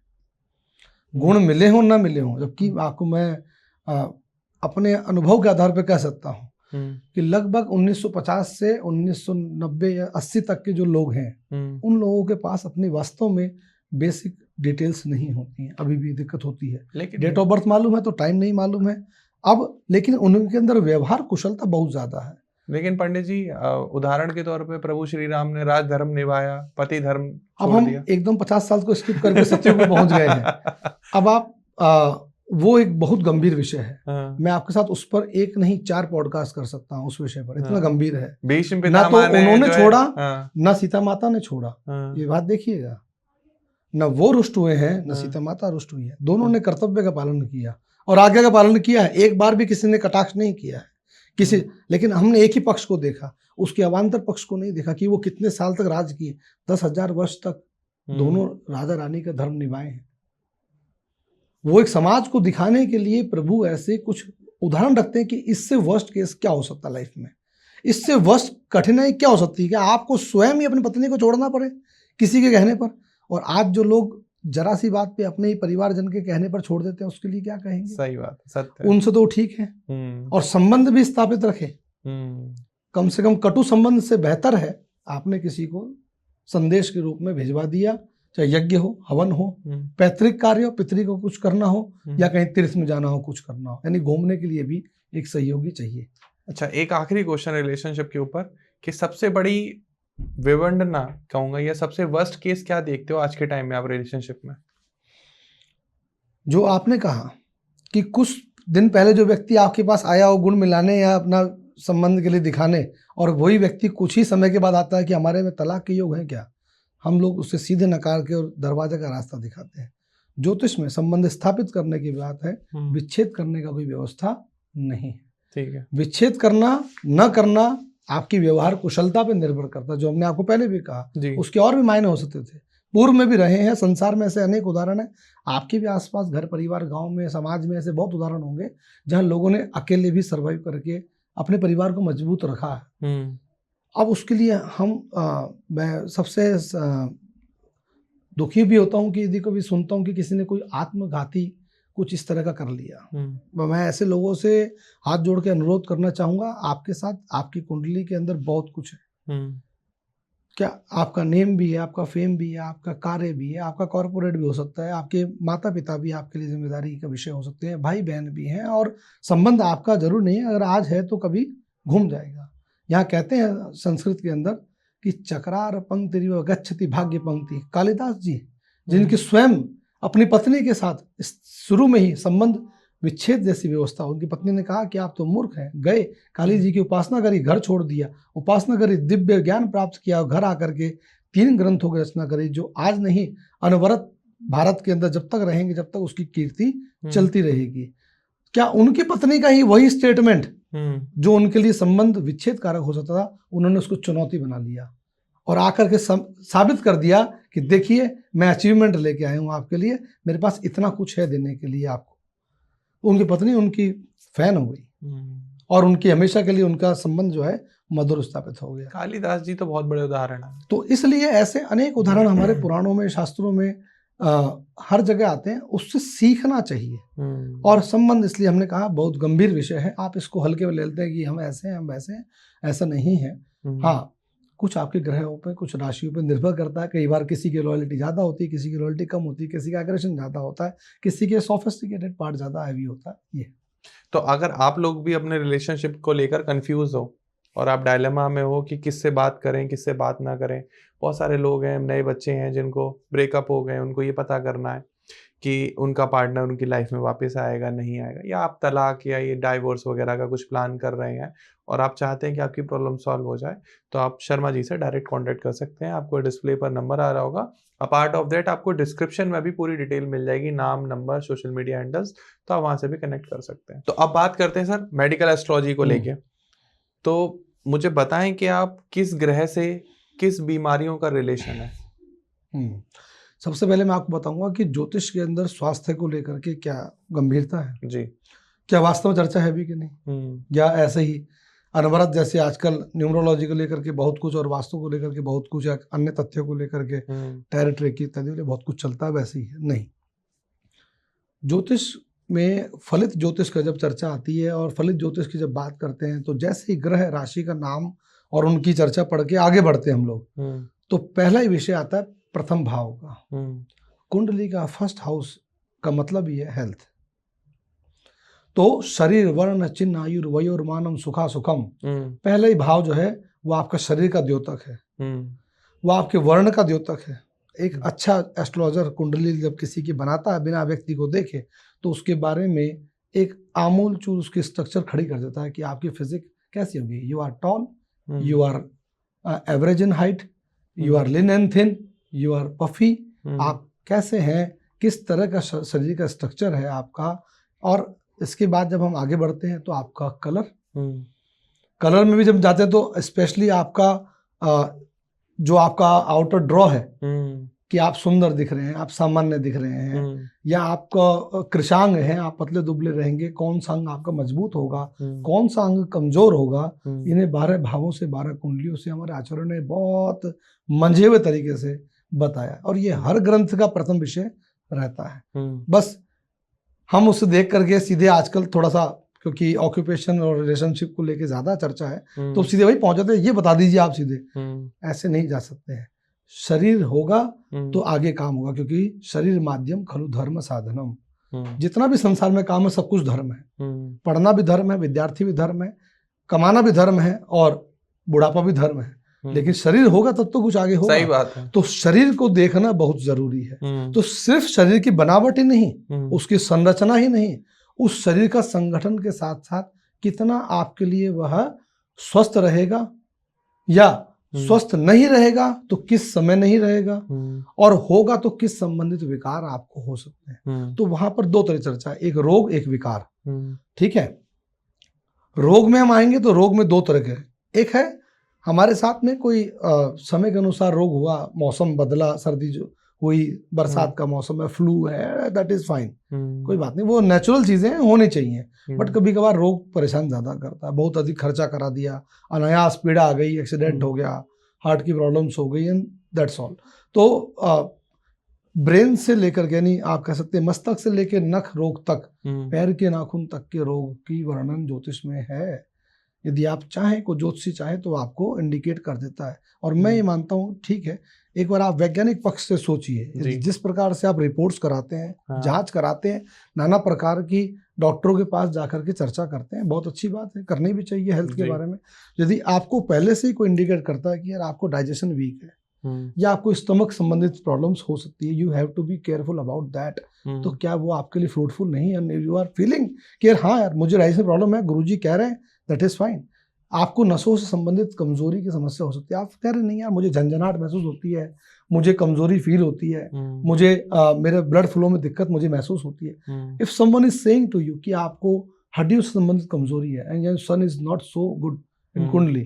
गुण मिले हों ना मिले हों। जबकि आपको मैं अपने अनुभव के आधार पर कह सकता हूँ कि लगभग 1950 से 1990 या 80 तक के जो लोग हैं उन लोगों के पास अपनी वास्तव में बेसिक डिटेल्स नहीं होती हैं, अभी भी दिक्कत होती है। लेकिन डेट ऑफ बर्थ मालूम है तो टाइम नहीं मालूम है अब, लेकिन उनके अंदर व्यवहार कुशलता बहुत ज़्यादा है। लेकिन पंडित जी उदाहरण के तौर पे प्रभु श्री राम ने राज धर्म निभाया, पति धर्म अब छोड़ हम दिया। एकदम 50 साल को स्किप करके सत्युग में पहुंच गए हैं। अब आप वो एक बहुत गंभीर विषय है। हाँ, मैं आपके साथ उस पर एक नहीं 4 पॉडकास्ट कर सकता हूँ उस विषय पर, इतना हाँ। गंभीर है। भीष्म ना पितामह तो ने उन्होंने जो है- छोड़ा, हाँ, ना सीता माता ने छोड़ा। हाँ, ये बात देखिएगा, न वो रुष्ट हुए हैं न हाँ। सीता माता रुष्ट हुई है। दोनों ने कर्तव्य का पालन किया और आज्ञा का पालन किया है। एक बार भी किसी ने कटाक्ष नहीं किया है किसी, लेकिन हमने एक ही पक्ष को देखा, उसके अवान्तर पक्ष को नहीं देखा कि वो कितने साल तक राज किए। 10,000 वर्ष तक दोनों राजा रानी का धर्म निभाए हैं। वो एक समाज को दिखाने के लिए प्रभु ऐसे कुछ उदाहरण रखते हैं कि इससे वर्स्ट केस क्या हो सकता है लाइफ में, इससे वर्स्ट कठिनाई क्या हो सकती है कि आपको स्वयं ही अपनी पत्नी को छोड़ना पड़े किसी के कहने पर। और आज जो लोग जरा सी बात पे अपने ही परिवारजन के कहने पर छोड़ देते हैं, उसके लिए क्या कहेंगे? सही बात, सत्य है। उनसे तो ठीक है और संबंध भी स्थापित रखे। कम से कम कटु संबंध से बेहतर है आपने किसी को संदेश के रूप में भिजवा दिया, चाहे यज्ञ हो, हवन हो, पैतृक कार्य हो, पितरी को कुछ करना हो, या कहीं तीर्थ में जाना हो, कुछ करना हो, यानी घूमने के लिए भी एक सहयोगी चाहिए। अच्छा, एक आखिरी क्वेश्चन रिलेशनशिप के ऊपर कि सबसे बड़ी विवंडना कहूंगा या सबसे वर्स्ट केस क्या देखते हो आज के टाइम में आप रिलेशनशिप में? जो आपने कहा कि कुछ दिन पहले जो व्यक्ति आपके पास आया हो गुण मिलाने या अपना संबंध के लिए दिखाने, और वही व्यक्ति कुछ ही समय के बाद आता है कि हमारे में तलाक के योग है क्या, हम लोग उससे सीधे नकार के और दरवाजे का रास्ता दिखाते हैं। ज्योतिष में संबंध स्थापित करने की बात है, विच्छेद करने का कोई व्यवस्था नहीं है। ठीक है। विच्छेद करना न करना आपकी व्यवहार कुशलता पर निर्भर करता है, जो हमने आपको पहले भी कहा। उसके और भी मायने हो सकते थे, पूर्व में भी रहे हैं, संसार में ऐसे अनेक उदाहरण हैं। आपके भी आसपास घर परिवार, गांव में, समाज में ऐसे बहुत उदाहरण होंगे जहां लोगों ने अकेले भी सर्वाइव करके अपने परिवार को मजबूत रखा है। अब उसके लिए मैं सबसे दुखी भी होता हूं कि यदि कभी सुनता हूं कि किसी ने कोई आत्मघाती कुछ इस तरह का कर लिया। मैं ऐसे लोगों से हाथ जोड़ के अनुरोध करना चाहूंगा, आपके साथ आपकी कुंडली के अंदर बहुत कुछ है। क्या आपका नेम भी है, आपका फेम भी है, आपका कार्य भी है, आपका कॉर्पोरेट भी हो सकता है, आपके माता पिता भी आपके लिए जिम्मेदारी का विषय हो सकते हैं, भाई बहन भी हैं, और संबंध आपका जरूर नहीं है, अगर आज है तो कभी घूम जाएगा। यहाँ कहते हैं संस्कृत के अंदर कि चक्रार पंक्ति गच्छति भाग्य पंक्ति। कालिदास जी, जिनकी स्वयं अपनी पत्नी के साथ शुरू में ही संबंध विच्छेद जैसी व्यवस्था, उनकी पत्नी ने कहा कि आप तो मूर्ख हैं, गए काली जी की उपासना करी, घर छोड़ दिया, उपासना करी, दिव्य ज्ञान प्राप्त किया, घर आकर के 3 ग्रंथों की रचना करी, जो आज नहीं अनवरत भारत के अंदर जब तक रहेंगे, जब तक उसकी कीर्ति चलती रहेगी। क्या उनकी पत्नी का ही वही स्टेटमेंट जो उनके लिए संबंध विच्छेद कारक हो सकता था, उन्होंने उसको चुनौती बना लिया और आकर के साबित कर दिया कि देखिए मैं अचीवमेंट लेके आया हूँ आपके लिए, मेरे पास इतना कुछ है देने के लिए आपको। उनकी पत्नी उनकी फैन हो गई और उनकी हमेशा के लिए उनका संबंध जो है मधुर स्थापित हो गया। कालिदास जी तो बहुत बड़े उदाहरण है। तो इसलिए ऐसे अनेक उदाहरण हमारे पुराणों में, शास्त्रों में हर जगह आते हैं, उससे सीखना चाहिए। और संबंध, इसलिए हमने कहा बहुत गंभीर विषय है, आप इसको हल्के में ले लेते हैं कि हम ऐसे हैं, हम वैसे हैं, ऐसा नहीं है। हाँ, कुछ आपके ग्रहों पे, कुछ राशियों पे निर्भर करता है। कई बार किसी की लॉयल्टी ज़्यादा होती है, किसी की लॉयल्टी कम होती है, किसी का एग्रेशन ज़्यादा होता है, किसी के सोफिस्टिकेटेड पार्ट ज़्यादा हैवी होता है। ये तो अगर आप लोग भी अपने रिलेशनशिप को लेकर कंफ्यूज हो और आप डायलेमा में हो कि किससे बात करें, किससे बात ना करें, बहुत सारे लोग हैं, नए बच्चे हैं जिनको ब्रेकअप हो गए, उनको ये पता करना है कि उनका पार्टनर उनकी लाइफ में वापस आएगा नहीं आएगा, या आप तलाक या ये डाइवोर्स वगैरह का कुछ प्लान कर रहे हैं और आप चाहते हैं कि आपकी प्रॉब्लम सॉल्व हो जाए, तो आप शर्मा जी से डायरेक्ट कांटेक्ट कर सकते हैं। आपको डिस्प्ले पर नंबर आ रहा होगा। अपार्ट ऑफ दैट आपको डिस्क्रिप्शन में भी पूरी डिटेल मिल जाएगी, नाम, नंबर, सोशल मीडिया हैंडल्स, तो आप वहां से भी कनेक्ट कर सकते हैं। तो अब बात करते हैं सर मेडिकल एस्ट्रोलॉजी को लेके। तो मुझे बताएं कि आप किस ग्रह से किस बीमारियों का रिलेशन है? सबसे पहले मैं आपको बताऊंगा कि ज्योतिष के अंदर स्वास्थ्य को लेकर के क्या गंभीरता है जी, क्या वास्तव में चर्चा है भी कि नहीं, या ऐसे ही अनवरत, जैसे आजकल न्यूमरोलॉजी को लेकर के बहुत कुछ और वास्तु को लेकर के बहुत कुछ, अन्य तथ्यों को लेकर के टेरिटरी की इत्यादि बहुत कुछ चलता है, वैसे ही है नहीं। ज्योतिष में फलित ज्योतिष का जब चर्चा आती है और फलित ज्योतिष की जब बात करते हैं, तो जैसे ही ग्रह राशि का नाम और उनकी चर्चा पढ़ के आगे बढ़ते हैं हम लोग, तो पहला ही विषय आता है प्रथम भाव का। कुंडली का फर्स्ट हाउस का मतलब ही है हेल्थ। तो शरीर वर्ण चिन्ह आयुर्वयोर्मानम सुखा सुखम, पहला ही भाव जो है वो आपका शरीर का द्योतक है, वो आपके वर्ण का द्योतक है। एक अच्छा एस्ट्रोलॉजर कुंडली जब किसी की बनाता है बिना व्यक्ति को देखे, तो उसके बारे में एक आमूल चूल उसकी स्ट्रक्चर खड़ी कर देता है कि आपकी फिजिक कैसी होगी। You are tall, you are average in height, you are lean and thin, you are puffy, आप कैसे हैं, किस तरह का शरीर का स्ट्रक्चर है आपका। और इसके बाद जब हम आगे बढ़ते हैं तो आपका कलर में भी जब जाते हैं तो स्पेशली आपका जो आपका आउटर ड्रॉ है कि आप सुंदर दिख रहे हैं, आप सामान्य दिख रहे हैं, या आपका कृशांग है, आप पतले दुबले रहेंगे, कौन सा अंग आपका मजबूत होगा, कौन सा अंग कमजोर होगा, इन्हें 12 भावों से 12 कुंडलियों से हमारे आचार्यों ने बहुत मंझे हुए तरीके से बताया। और ये हर ग्रंथ का प्रथम विषय रहता है। बस हम उसे देख करके सीधे आजकल थोड़ा सा, क्योंकि ऑक्यूपेशन और रिलेशनशिप को लेके ज्यादा चर्चा है, तो सीधे वही पहुंच जाते हैं, ये बता दीजिए आप सीधे। ऐसे नहीं जा सकते हैं। शरीर होगा तो आगे काम होगा, क्योंकि शरीर माध्यम खलु धर्म साधनम। जितना भी संसार में काम है सब कुछ धर्म है। पढ़ना भी धर्म है, विद्यार्थी भी धर्म है, कमाना भी धर्म है, और बुढ़ापा भी धर्म है। लेकिन शरीर होगा तब तो कुछ आगे होगा। सही बात है। तो शरीर को देखना बहुत जरूरी है। तो सिर्फ शरीर की बनावट ही नहीं, उसकी संरचना ही नहीं, उस शरीर का संगठन के साथ साथ कितना आपके लिए वह स्वस्थ रहेगा, या स्वस्थ नहीं रहेगा तो किस समय नहीं रहेगा, और होगा तो किस संबंधित विकार आपको हो सकते हैं। तो वहां पर दो तरह चर्चा है, एक रोग एक विकार। ठीक है, रोग में हम आएंगे तो रोग में दो तरह के, एक है हमारे साथ में कोई समय के अनुसार रोग हुआ, मौसम बदला, सर्दी जो हुई, बरसात का मौसम है, फ्लू है, दैट इज फाइन, कोई बात नहीं, वो नेचुरल चीजें होनी चाहिए। बट कभी कभार रोग परेशान ज्यादा करता है, बहुत अधिक खर्चा करा दिया, अनायास पीड़ा आ गई, एक्सीडेंट हो गया, हार्ट की प्रॉब्लम्स हो गई, एंड दैट्स ऑल। तो ब्रेन से लेकर, यानी आप कह सकते हैं मस्तक से लेकर नख रोग तक, पैर के नाखून तक के रोग की वर्णन ज्योतिष में है। यदि आप चाहें, को ज्योतिषी चाहे तो आपको इंडिकेट कर देता है। और मैं ये मानता हूँ, ठीक है, एक बार आप वैज्ञानिक पक्ष से सोचिए, जिस प्रकार से आप रिपोर्ट्स कराते हैं, जांच कराते हैं, नाना प्रकार की डॉक्टरों के पास जाकर के चर्चा करते हैं, बहुत अच्छी बात है, करनी भी चाहिए हेल्थ के बारे में। यदि आपको पहले से ही कोई इंडिकेट करता है कि यार आपको डाइजेशन वीक है, या आपको स्टमक संबंधित प्रॉब्लम्स हो सकती है, you have to be careful about that, तो क्या वो आपके लिए फ्रूटफुल नहीं है? यू आर फीलिंग कि यार हाँ यार मुझे डाइजेशन प्रॉब्लम है, गुरुजी कह रहे हैं, दैट इज फाइन। आपको नसों से संबंधित कमजोरी की समस्या हो सकती है, आप कह रहे नहीं यार मुझे झंझनाहट महसूस होती है, मुझे कमजोरी फील होती है, मुझे मेरे ब्लड फ्लो में दिक्कत मुझे महसूस होती है। If someone is saying to you कि आपको हड्डियों से संबंधित कमजोरी है, and sun is not so good in kundli,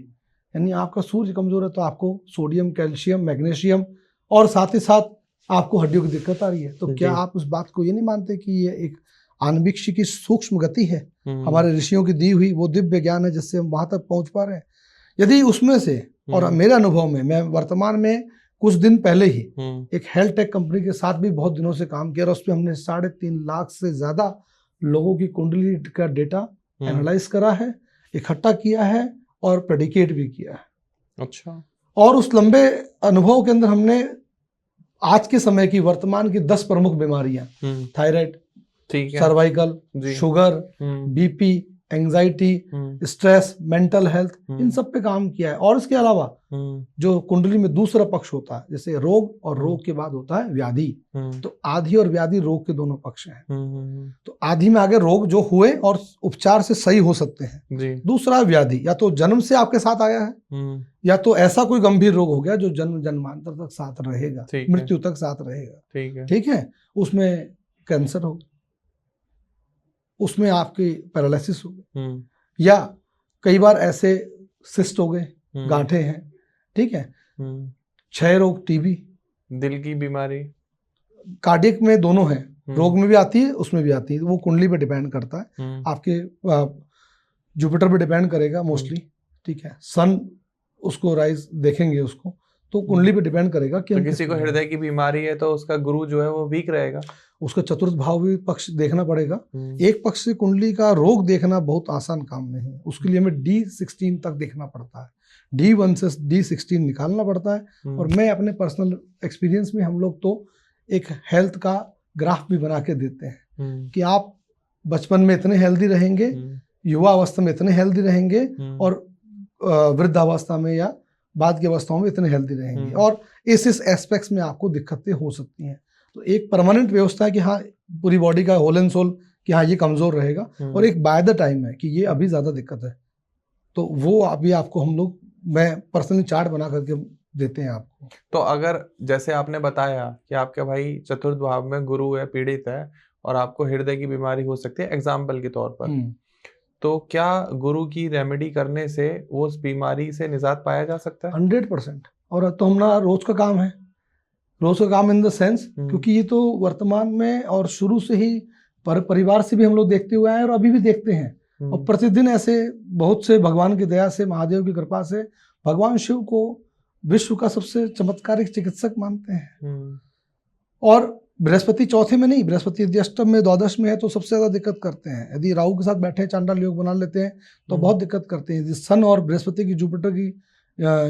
यानी आपका सूर्य कमजोर है, तो आपको सोडियम, कैल्शियम, मैग्नीशियम, और साथ ही साथ आपको हड्डियों की दिक्कत आ रही है, तो क्या आप उस बात को ये नहीं मानते कि ये एक आणविक की सूक्ष्म गति है, हमारे ऋषियों की दी हुई वो दिव्य ज्ञान है जिससे हम वहां तक पहुंच पा रहे हैं? यदि उसमें से, और मेरे अनुभव में, मैं वर्तमान में कुछ दिन पहले ही एक हेल्थ टेक कंपनी के साथ भी बहुत दिनों से काम किया, और उस पर हमने 3.5 लाख से ज्यादा लोगों की कुंडली का डेटा एनालाइज करा है, इकट्ठा किया है, और प्रेडिकेट भी किया है। अच्छा। और उस लंबे अनुभव के अंदर हमने आज के समय की, वर्तमान की 10 प्रमुख बीमारियां, thyroid, cervical, sugar, BP, anxiety, stress, mental health, इन सब पे काम किया है। और इसके अलावा जो कुंडली में दूसरा पक्ष होता है, जैसे रोग, और रोग के बाद होता है व्याधि, तो आधि और व्याधि रोग के दोनों पक्ष हैं। तो आधि में आगे रोग जो हुए और उपचार से सही हो सकते हैं, दूसरा व्याधि, या तो जन्म से आपके साथ आया है, या तो ऐसा कोई गंभीर रोग हो गया जो जन्म जन्मांतर तक साथ रहेगा, मृत्यु तक साथ रहेगा। ठीक है, उसमें कैंसर हो, उसमें आपकी पैरालिसिस हो गई, या कई बार ऐसे सिस्ट हो गए, गांठे हैं, ठीक है, क्षय रोग, टीबी, दिल की बीमारी, कार्डियक में दोनों है, रोग में भी आती है, उसमें भी आती है, वो कुंडली पे डिपेंड करता है, आपके जुपिटर पे डिपेंड करेगा मोस्टली। ठीक है, सन उसको राइज देखेंगे उसको, तो कुंडली पे डिपेंड करेगा कि तो किसी को हृदय की बीमारी है तो उसका गुरु जो है वो वीक रहेगा, उसका चतुर्थ भाव भी पक्ष देखना पड़ेगा। एक पक्ष से कुंडली का रोग देखना बहुत आसान काम नहीं है, उसके लिए हमें D16 तक देखना पड़ता है, D1 से D16 निकालना पड़ता है। और मैं अपने पर्सनल एक्सपीरियंस में, हम लोग तो एक हेल्थ का ग्राफ भी बना के देते हैं कि आप बचपन में इतने हेल्दी रहेंगे, युवा अवस्था में इतने हेल्दी रहेंगे, और वृद्धावस्था में या बाद की अवस्थाओं में इतने हेल्दी रहेंगे। और इस एस्पेक्ट्स में आपको दिक्कतें हो सकती हैं। तो एक परमानेंट व्यवस्था है कि हाँ पूरी बॉडी का होल एंड सोल कि हाँ ये कमजोर रहेगा, और एक बाय द टाइम है कि ये अभी ज्यादा दिक्कत है, तो वो अभी आपको हम लोग, मैं पर्सनली चार्ट बना करके देते हैं आपको। तो अगर जैसे आपने बताया कि आपके भाई चतुर्थ भाव में गुरु है, पीड़ित है, और आपको हृदय की बीमारी हो सकती है एग्जाम्पल के तौर पर, तो क्या गुरु की रेमेडी करने से वो उस बीमारी से निजात पाया जा सकता है? 100%। और तो हमारा रोज का काम है, रोज का काम इन द सेंस, क्योंकि ये तो वर्तमान में और शुरू से ही परिवार से भी हम लोग देखते हुए आए और अभी भी देखते हैं। और प्रतिदिन ऐसे बहुत से भगवान की दया से, महादेव की कृपा से भगवान शिव को विश्व का सबसे चमत्कारिक चिकित्सक मानते हैं। और बृहस्पति चौथे में नहीं, बृहस्पति यदि अष्टम में, द्वादश में है तो सबसे ज्यादा दिक्कत करते हैं। यदि राहु के साथ बैठे चांडाल योग बना लेते हैं तो बहुत दिक्कत करते हैं। यदि सन और बृहस्पति की, जुपिटर की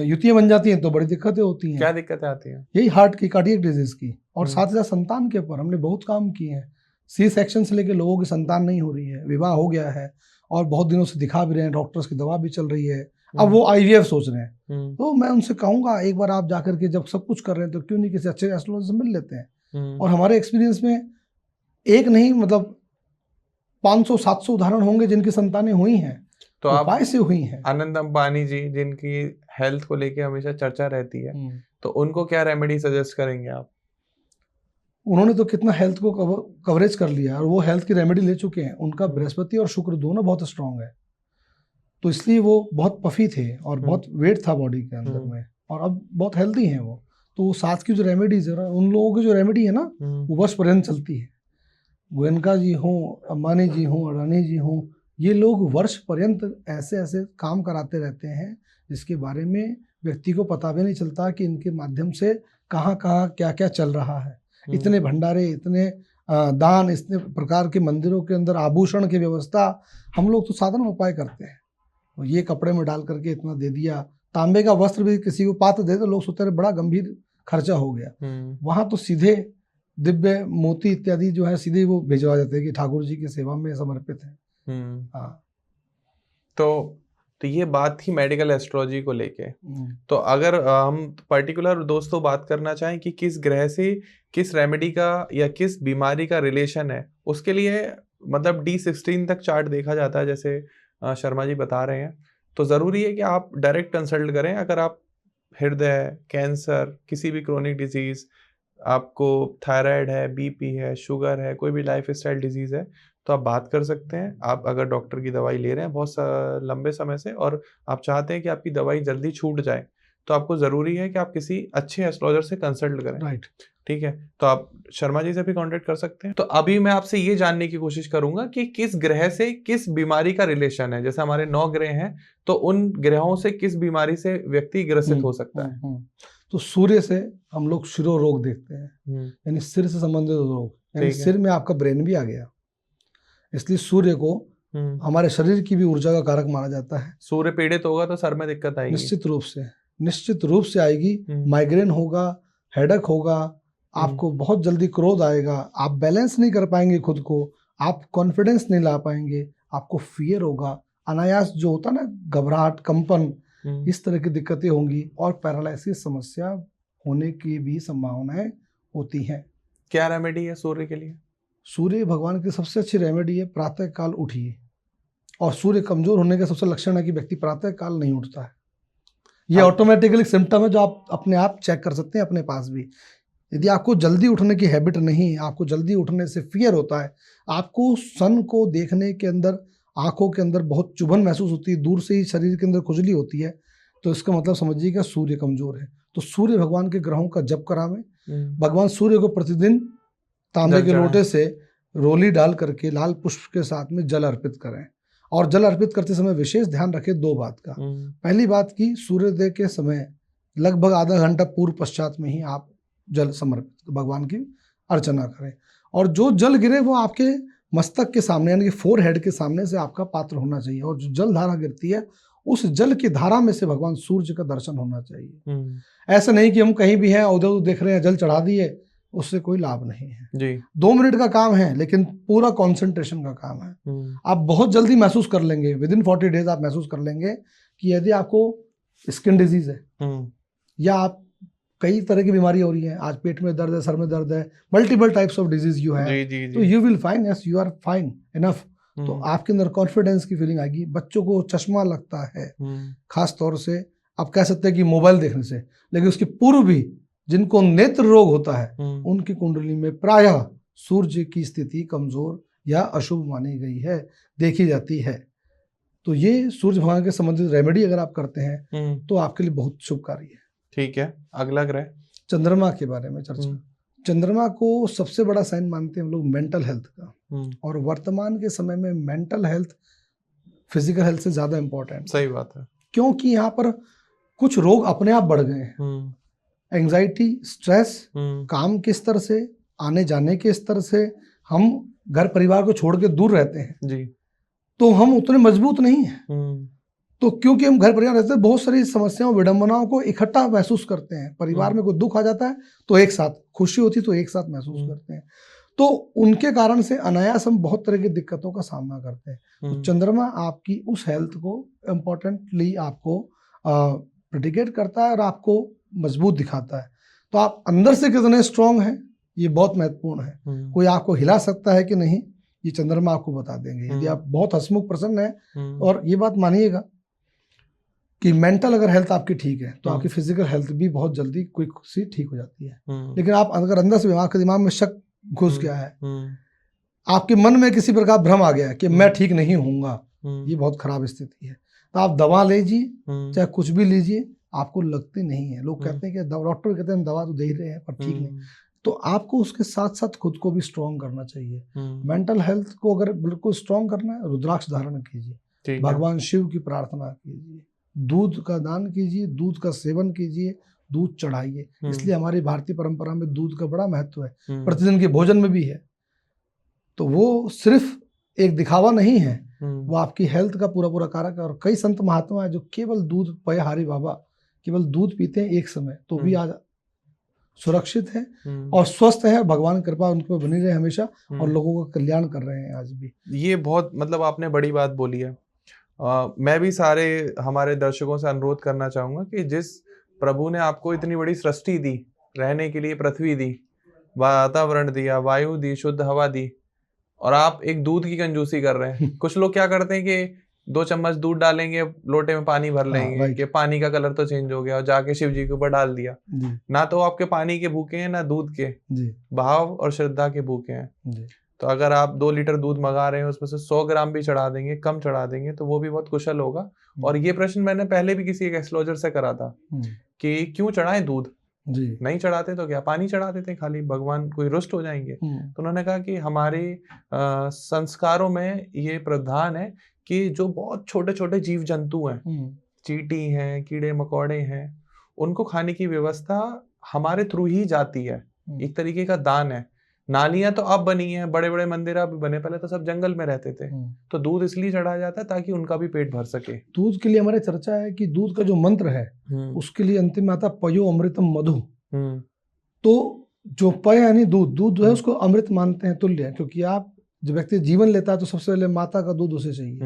युतियां बन जाती हैं तो बड़ी दिक्कतें होती हैं। क्या दिक्कतें आती हैं? यही हार्ट की, कार्डियक डिजीज की, और साथ ही साथ संतान के ऊपर हमने बहुत काम किए हैं। सी सेक्शन से लेके लोगों की संतान नहीं हो रही है, विवाह हो गया है और बहुत दिनों से दिखा भी रहे हैं, डॉक्टर्स की दवा भी चल रही है, अब वो IVF सोच रहे हैं। तो मैं उनसे कहूंगा एक बार आप जाकर के, जब सब कुछ कर रहे हैं तो क्यों नहीं किसी अच्छे एस्ट्रोलॉजर से मिल लेते हैं। और हमारे एक्सपीरियंस में एक नहीं, मतलब 500-700 उदाहरण होंगे जिनकी संतानें हुई हैं, तो उपाय से हुई हैं। आनंद अंबानी जी, जिनकी हेल्थ को लेके हमेशा चर्चा रहती है, तो उनको क्या रेमेडी सजेस्ट करेंगे आप? उन्होंने तो कितना हेल्थ को कवरेज कर लिया और वो हेल्थ की रेमेडी ले चुके हैं। उनका बृहस्पति और शुक्र दोनों बहुत स्ट्रांग है, तो इसलिए वो बहुत पफी थे और बहुत वेट था बॉडी के अंदर में, और अब बहुत हेल्दी हैं वो। तो साथ की जो रेमेडीज है, उन लोगों की जो रेमेडी है ना, वो वर्ष पर्यंत चलती है। गोयनका जी हों, अंबानी जी हों, अडानी जी हों, ये लोग वर्ष पर्यंत ऐसे ऐसे काम कराते रहते हैं जिसके बारे में व्यक्ति को पता भी नहीं चलता कि इनके माध्यम से कहाँ कहाँ क्या क्या चल रहा है। इतने भंडारे, इतने दान, इतने प्रकार के मंदिरों के अंदर आभूषण की व्यवस्था, हम लोग तो साधारण उपाय करते हैं। और ये कपड़े में डाल करके इतना दे दिया, तांबे का वस्त्र भी किसी को पात्र दे तो लोग सोचते रहे बड़ा गंभीर खर्चा हो गया। वहां तो सीधे दिव्य मोती इत्यादि जो है सीधे वो भिजवा देते हैं कि ठाकुर जी की सेवा में समर्पित है। हाँ, तो ये बात थी मेडिकल एस्ट्रोलॉजी को लेके। तो अगर हम पर्टिकुलर दोस्तों बात करना चाहें कि किस ग्रह से किस रेमेडी का या किस बीमारी का रिलेशन है, उसके लिए मतलब D16 तक चार्ट देखा जाता है, जैसे शर्मा जी बता रहे हैं। तो ज़रूरी है कि आप डायरेक्ट कंसल्ट करें। अगर आप हृदय, कैंसर, किसी भी क्रोनिक डिजीज़, आपको थायराइड है, BP है, शुगर है, कोई भी लाइफ स्टाइल डिजीज़ है, तो आप बात कर सकते हैं। आप अगर डॉक्टर की दवाई ले रहे हैं बहुत लंबे समय से और आप चाहते हैं कि आपकी दवाई जल्दी छूट जाए, तो आपको ज़रूरी है कि आप किसी अच्छे एस्ट्रोलॉजर से कंसल्ट करें। राइट, ठीक है। तो आप शर्मा जी से भी कांटेक्ट कर सकते हैं। तो अभी मैं आपसे ये जानने की कोशिश करूंगा कि किस ग्रह से किस बीमारी का रिलेशन है। जैसे हमारे 9 ग्रह हैं, तो उन ग्रहों से किस बीमारी से व्यक्ति ग्रसित हो सकता है? तो सूर्य से हम लोग शिरो रोग देखते हैं, यानी सिर से संबंधित रोग, यानी सिर में आपका ब्रेन भी आ गया, इसलिए सूर्य को हमारे शरीर की भी ऊर्जा का कारक माना जाता है। सूर्य पीड़ित होगा तो सर में दिक्कत आएगी, निश्चित रूप से आएगी। माइग्रेन होगा, हेडेक होगा, आपको बहुत जल्दी क्रोध आएगा, आप बैलेंस नहीं कर पाएंगे खुद को, आप कॉन्फिडेंस नहीं ला पाएंगे, आपको फियर होगा, अनायास जो होता ना घबराहट, कंपन, इस तरह की दिक्कतें होंगी, और पैरालिसिस समस्या होने की भी संभावनाएं होती हैं। क्या रेमेडी है सूर्य के लिए? सूर्य भगवान की सबसे अच्छी रेमेडी है, प्रातः काल उठिए। और सूर्य कमजोर होने का सबसे लक्षण है कि व्यक्ति प्रातः काल नहीं उठता है। ये ऑटोमेटिकली सिम्टम है जो आप अपने आप चेक कर सकते हैं अपने पास भी। यदि आपको जल्दी उठने की हैबिट नहीं, आपको जल्दी उठने से फियर होता है, आपको सन को देखने के अंदर आंखों के अंदर बहुत चुभन महसूस होती है, दूर से ही शरीर के अंदर खुजली होती है, तो इसका मतलब समझिएगा सूर्य कमजोर है। तो सूर्य भगवान के ग्रहों का जप करावें। भगवान सूर्य को प्रतिदिन तांबे के लोटे से रोली डाल करके लाल पुष्प के साथ में जल अर्पित करें। और जल अर्पित करते समय विशेष ध्यान रखें 2 बात का। पहली बात की, सूर्योदय के समय लगभग आधा घंटा पूर्व पश्चात में ही आप जल समर्पित भगवान की अर्चना करें। और जो जल गिरे वो आपके मस्तक के सामने, यानी कि फोरहेड के सामने से आपका पात्र होना चाहिए। और जो जल धारा गिरती है उस जल की धारा में से भगवान सूर्य का दर्शन होना चाहिए। ऐसा नहीं कि हम कहीं भी हैं, उधर देख रहे हैं, जल चढ़ा दिए, उससे कोई लाभ नहीं है जी। 2 मिनट का काम है लेकिन पूरा कंसंट्रेशन का काम है। आप बहुत जल्दी महसूस कर लेंगे, विद इन 40 डेज आप महसूस कर लेंगे कि यदि आपको स्किन डिजीज है या आप कई तरह की बीमारी हो रही है, आज पेट में दर्द है, सर में दर्द है, multiple types of disease you है, तो you will find yes you are fine enough. तो आपके अंदर कॉन्फिडेंस की फीलिंग आएगी। बच्चों को चश्मा लगता है खास तौर से, आप कह सकते हैं कि मोबाइल देखने से, लेकिन उसके पूर्व भी जिनको नेत्र रोग होता है उनकी कुंडली में प्रायः सूर्य की स्थिति कमजोर या अशुभ मानी गई है, देखी जाती है। तो ये सूर्य भगवान के संबंधित रेमेडी अगर आप करते हैं तो आपके लिए बहुत शुभकारी है। ठीक है, अगला ग्रह चंद्रमा के बारे में चर्चा। चंद्रमा को सबसे बड़ा साइन मानते हैं हम लोग मेंटल हेल्थ का, और वर्तमान के समय में मेंटल हेल्थ फिजिकल हेल्थ से ज्यादा इंपॉर्टेंट। सही बात है, क्योंकि यहाँ पर कुछ रोग अपने आप बढ़ गए हैं। एंजाइटी, स्ट्रेस, काम के स्तर से, आने जाने के स्तर से, हम घर परिवार को छोड़ के दूर रहते हैं जी, तो हम उतने मजबूत नहीं हैं। तो क्योंकि हम घर परिवार रहते हैं, बहुत सारी समस्याओं विडंबनाओं को इकट्ठा महसूस करते हैं। परिवार में कोई दुख आ जाता है तो एक साथ, खुशी होती तो एक साथ महसूस करते हैं। तो उनके कारण से अनायास हम बहुत तरह की दिक्कतों का सामना करते हैं। तो चंद्रमा आपकी उस हेल्थ को इम्पोर्टेंटली आपको प्रेडिकेट करता है और आपको मजबूत दिखाता है। तो आप अंदर से कितने स्ट्रांग हैं ये बहुत महत्वपूर्ण है। कोई आपको हिला सकता है कि नहीं, ये चंद्रमा आपको बता देंगे। यदि आप बहुत हंसमुख प्रसन्न है, और ये बात मानिएगा कि मेंटल अगर हेल्थ आपकी ठीक है तो आपकी फिजिकल हेल्थ भी बहुत जल्दी क्विक सी ठीक हो जाती है। लेकिन आप अगर अंदर से आपके दिमाग में शक घुस गया है, आपके मन में किसी प्रकार भ्रम आ गया है कि मैं ठीक नहीं होऊंगा, ये बहुत खराब स्थिति है। तो आप दवा लीजिए, चाहे कुछ भी लीजिए, आपको लगती नहीं है। लोग कहते हैं कि डॉक्टर कहते हैं हम दवा तो दे ही रहे हैं पर ठीक नहीं। तो आपको उसके साथ साथ खुद को भी स्ट्रॉन्ग करना चाहिए। मेंटल हेल्थ को अगर बिल्कुल स्ट्रॉन्ग करना है, रुद्राक्ष धारण कीजिए, भगवान शिव की प्रार्थना कीजिए, दूध का दान कीजिए, दूध का सेवन कीजिए, दूध चढ़ाइए। इसलिए हमारी भारतीय परंपरा में दूध का बड़ा महत्व है, प्रतिदिन के भोजन में भी है। तो वो सिर्फ एक दिखावा नहीं है, वो आपकी हेल्थ का पूरा पूरा कारक है। और कई संत महात्मा है जो केवल दूध, पयहारी बाबा केवल दूध पीते हैं एक समय, तो भी आज सुरक्षित है और स्वस्थ है। भगवान कृपा उन पर बनी रहे हमेशा, और लोगों का कल्याण कर रहे हैं आज भी। ये बहुत मतलब आपने बड़ी बात बोली है। मैं भी सारे हमारे दर्शकों से अनुरोध करना चाहूंगा कि जिस प्रभु ने आपको इतनी बड़ी सृष्टि दी, रहने के लिए पृथ्वी दी, वातावरण दिया, वायु दी, शुद्ध हवा दी, और आप एक दूध की कंजूसी कर रहे हैं। कुछ लोग क्या करते हैं कि 2 चम्मच दूध डालेंगे, लोटे में पानी भर लेंगे कि पानी का कलर तो चेंज हो गया, और जाके शिव जी के ऊपर डाल दिया। ना तो आपके पानी के भूखे हैं, ना दूध के, भाव और श्रद्धा के भूखे हैं। तो अगर आप 2 लीटर दूध मंगा रहे हैं, उसमें से 100 ग्राम भी चढ़ा देंगे, कम चढ़ा देंगे, तो वो भी बहुत कुशल होगा। और ये प्रश्न मैंने पहले भी किसी एक एस्ट्रोलॉजर से करा था कि क्यों चढ़ाएं दूध, नहीं चढ़ाते तो क्या पानी चढ़ा देते खाली, भगवान कोई रुष्ट हो जाएंगे। तो उन्होंने कहा कि हमारे संस्कारों में ये प्रावधान है कि जो बहुत छोटे छोटे जीव जंतु हैं, चींटी हैं, कीड़े मकोड़े हैं, उनको खाने की व्यवस्था हमारे थ्रू ही जाती है। एक तरीके का दान है। नालियां तो अब बनी हैं, बड़े बड़े मंदिर अब बने, पहले तो सब जंगल में रहते थे। तो दूध इसलिए चढ़ाया जाता है ताकि उनका भी पेट भर सके। दूध के लिए हमारे चर्चा है कि दूध का जो मंत्र है उसके लिए अंतिम आता पयो अमृतम मधु। तो जो पय यानी दूध, दूध जो है उसको अमृत मानते हैं, तुल्य है। क्योंकि आप जो व्यक्ति जीवन लेता है तो सबसे पहले माता का दूध उसे चाहिए।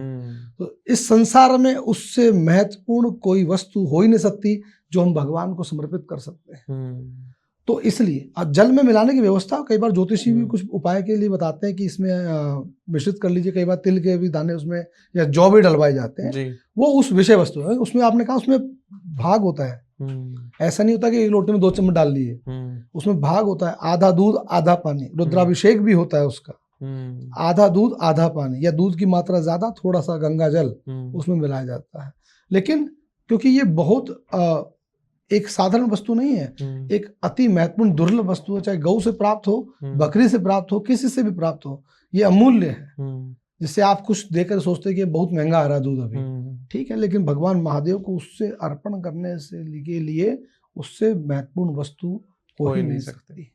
तो इस संसार में उससे महत्वपूर्ण कोई वस्तु हो ही नहीं सकती जो हम भगवान को समर्पित कर सकते हैं। तो इसलिए आज जल में मिलाने की व्यवस्था, कई बार ज्योतिषी भी कुछ उपाय के लिए बताते हैं कि इसमें मिश्रित कर लीजिए। कई बार तिल के भी दाने उसमें या जौ भी डलवाए जाते हैं। वो उस विषय वस्तु है। उसमें आपने कहा उसमें भाग होता है, ऐसा नहीं होता कि एक लोटे में 2 चम्मच डाल लिए, उसमें भाग होता है। आधा दूध आधा पानी, रुद्राभिषेक भी होता है उसका। आधा दूध आधा पानी, या दूध की मात्रा ज्यादा, थोड़ा सा गंगा जल उसमें मिलाया जाता है। लेकिन क्योंकि ये बहुत एक साधारण वस्तु नहीं है, एक अति महत्वपूर्ण दुर्लभ वस्तु है। चाहे गौ से प्राप्त हो, बकरी से प्राप्त हो, किसी से भी प्राप्त हो, ये अमूल्य है। जिससे आप कुछ देकर सोचते हैं कि बहुत महंगा आ रहा है दूध अभी, ठीक है, लेकिन भगवान महादेव को उससे अर्पण करने से के लिए उससे महत्वपूर्ण वस्तु हो ही नहीं सकती।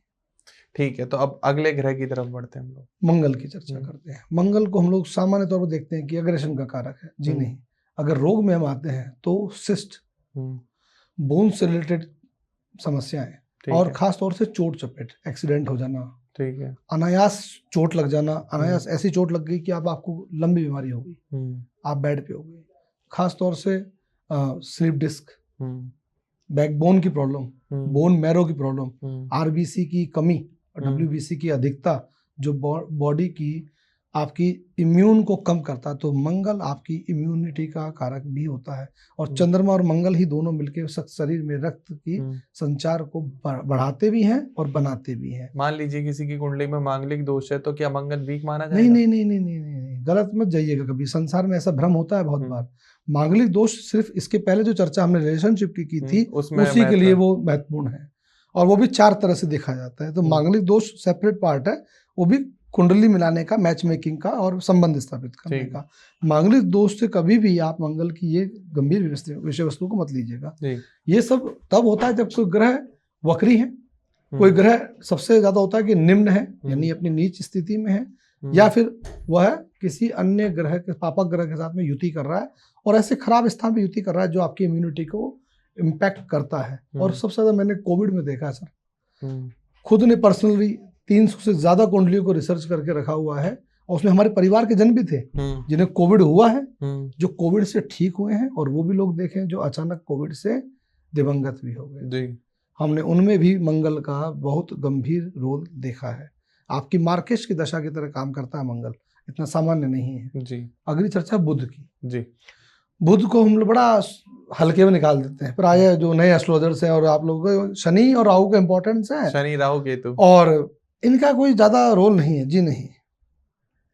ठीक है, तो अब अगले ग्रह की तरफ बढ़ते हैं हम लोग, मंगल की चर्चा करते हैं। मंगल को हम लोग सामान्य तौर पर देखते हैं कि अग्रेशन का कारक है। जी नहीं, अगर रोग में हम आते हैं तो सिस्ट, बोन से रिलेटेड समस्याएं, ठीक और है, खास तौर से चोट चपेट, एक्सीडेंट हो जाना, ठीक है। अनायास चोट लग जाना, अनायास ऐसी चोट लग गई कि अब आपको लंबी बीमारी हो गई, आप बेड पे हो गए। खास तौर से स्लिप डिस्क, बैकबोन की प्रॉब्लम, बोन मैरो की प्रॉब्लम, आरबीसी की कमी और डब्ल्यूबीसी की अधिकता, जो बॉडी की आपकी इम्यून को कम करता है। तो मंगल आपकी इम्यूनिटी का कारक भी होता है, और चंद्रमा और मंगल ही दोनों मिलकर शरीर में रक्त की संचार को बढ़ाते भी हैं और बनाते भी हैं। मान लीजिए किसी की कुंडली में मांगलिक दोष है, तो क्या मंगल वीक माना जाएगा? नहीं नहीं नहीं नहीं नहीं नहीं नहीं, गलत मत जाइएगा कभी। संसार में ऐसा भ्रम होता है बहुत बार। मांगलिक दोष सिर्फ इसके पहले जो चर्चा हमने रिलेशनशिप की थी उसी के लिए वो महत्वपूर्ण है, और वो भी 4 तरह से देखा जाता है। तो मांगलिक दोष सेपरेट पार्ट है, वो भी कुंडली मिलाने का, मैच मेकिंग का और संबंध स्थापित करने का। मांगलिक दोष से कभी भी आप मंगल की ये गंभीर विषय वस्तु को मत लीजिएगा। ये सब तब होता है जब कोई ग्रह वक्री है, कोई ग्रह सबसे ज्यादा होता है कि निम्न है, यानी अपनी नीच स्थिति में है, या फिर वह किसी अन्य ग्रह के, पापक ग्रह के साथ में युति कर रहा है, और ऐसे खराब स्थान पे युति कर रहा है जो आपकी इम्यूनिटी को इम्पैक्ट करता है। और सबसे ज्यादा मैंने कोविड में देखा है सर, खुद ने पर्सनली 300 से ज्यादा कुंडलियों को रिसर्च करके रखा हुआ है, और उसमें हमारे परिवार के जन भी थे जिन्हें कोविड हुआ है, जो कोविड से ठीक हुए हैं, और वो भी लोग देखे हैं जो अचानक कोविड से दिवंगत भी हो गए। हमने उनमें भी मंगल का बहुत गंभीर रोल देखा है। आपकी मार्केश की दशा की तरह काम करता है मंगल, इतना सामान्य नहीं है जी। अगली चर्चा बुध की जी। बुध को हम लोग बड़ा हल्के में निकाल देते हैं, प्राय जो नए एस्ट्रोलॉजर्स हैं और आप लोगों को शनि और राहु का इंपॉर्टेंस है, शनि राहु केतु, और इनका कोई ज्यादा रोल नहीं है जी। नहीं,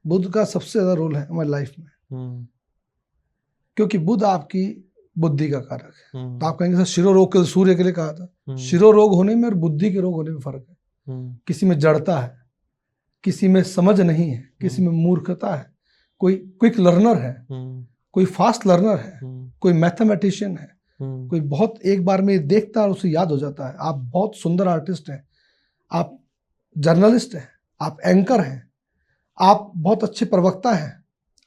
बुध का सबसे ज्यादा रोल है हमारी लाइफ में, क्योंकि बुध आपकी बुद्धि का कारक है। तो आप कहेंगे सर शिरो रोग के सूर्य के लिए कहा था, शिरो रोग होने में और बुद्धि के रोग होने में फर्क है। किसी में जड़ता है, किसी में समझ नहीं है, किसी में मूर्खता है, कोई क्विक लर्नर है, कोई फास्ट लर्नर है, कोई मैथमेटिशियन है, कोई बहुत एक बार में देखता है और उसे याद हो जाता है। आप बहुत सुंदर आर्टिस्ट हैं, आप जर्नलिस्ट हैं, आप एंकर हैं, आप बहुत अच्छे प्रवक्ता हैं,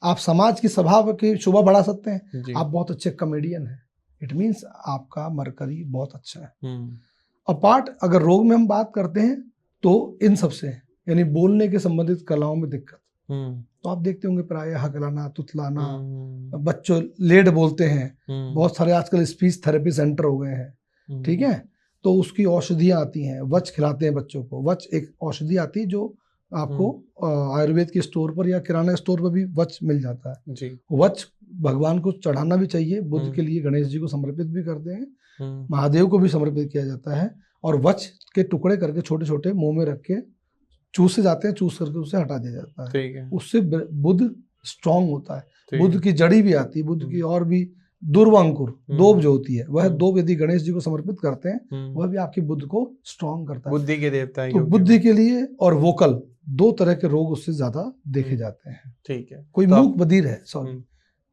आप समाज की सभा की शोभा बढ़ा सकते हैं, आप बहुत अच्छे कॉमेडियन हैं। इट मीन्स आपका मरकरी बहुत अच्छा है। अपार्ट अगर रोग में हम बात करते हैं तो इन सबसे, यानी बोलने के संबंधित कलाओं में दिक्कत, तो आप देखते होंगे प्राय हकलाना, तुतलाना, बच्चों लेट बोलते हैं, बहुत सारे आजकल स्पीच थेरेपी सेंटर हो गए हैं, ठीक है। तो उसकी औषधियाँ आती हैं, वच खिलाते हैं बच्चों को। वच एक औषधि आती है जो आपको आयुर्वेद के स्टोर पर या किराना स्टोर पर भी वच मिल जाता है जी। वच भगवान को चढ़ाना भी चाहिए, बुध के लिए गणेश जी को समर्पित भी करते हैं, महादेव को भी समर्पित किया जाता है, और वच के टुकड़े करके छोटे छोटे मुंह में रख के चूसे जाते हैं, चूस करके उसे हटा दिया जाता है। उससे बुध स्ट्रांग होता है। बुध की जड़ी भी आती है, बुध की और भी दुर्व अंकुर, दोब जो होती है, वह दोब यदि गणेश जी को समर्पित करते हैं, वह भी आपकी बुध को स्ट्रांग करता है, बुद्धि के देवता है। तो बुद्धि के लिए और वोकल 2 तरह के रोग उससे ज्यादा देखे जाते हैं। ठीक है। कोई मूक बधिर है, सॉरी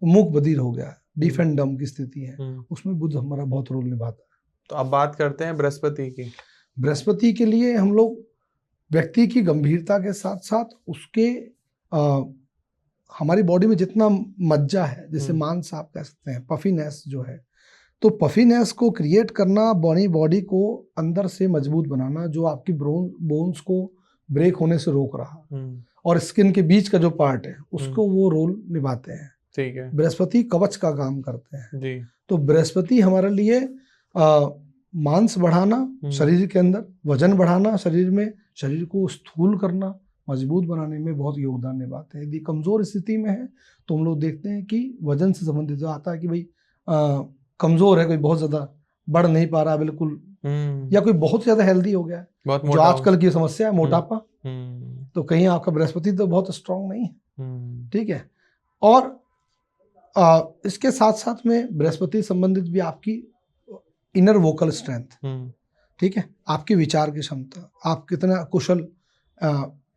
मूक बधिर हो गया, डीफ एंड डम की स्थिति है, उसमें बुध हमारा बहुत रोल निभाता है। तो अब बात करते हैं बृहस्पति की। बृहस्पति के लिए हम लोग व्यक्ति की गंभीरता के साथ साथ उसके हमारी बॉडी में जितना मज्जा है, जैसे मांस आप कह सकते हैं, पफीनेस जो है, तो पफीनेस को क्रिएट करना, बॉडी को अंदर से मजबूत बनाना, जो आपकी बोन्स को ब्रेक होने से रोक रहा, और स्किन के बीच का जो पार्ट है उसको वो रोल निभाते हैं। ठीक है। बृहस्पति कवच का काम करते हैं जी। तो बृहस्पति हमारे लिए मांस बढ़ाना, शरीर के अंदर वजन बढ़ाना, शरीर में शरीर को स्थूल करना, मजबूत बनाने में बहुत योगदान निभाते हैं। यदि कमजोर स्थिति में है तो हम लोग देखते हैं कि वजन से संबंधित जो आता है कि भाई कमजोर है, कोई बहुत ज्यादा बढ़ नहीं पा रहा बिल्कुल, या कोई बहुत ज्यादा हेल्दी हो गया, जो आजकल की समस्या है मोटापा, तो कहीं आपका बृहस्पति तो बहुत स्ट्रांग नहीं है। ठीक है। और इसके साथ साथ में बृहस्पति संबंधित भी आपकी इनर वोकल स्ट्रेंथ, ठीक है, आपकी विचार की क्षमता, आप कितना कुशल,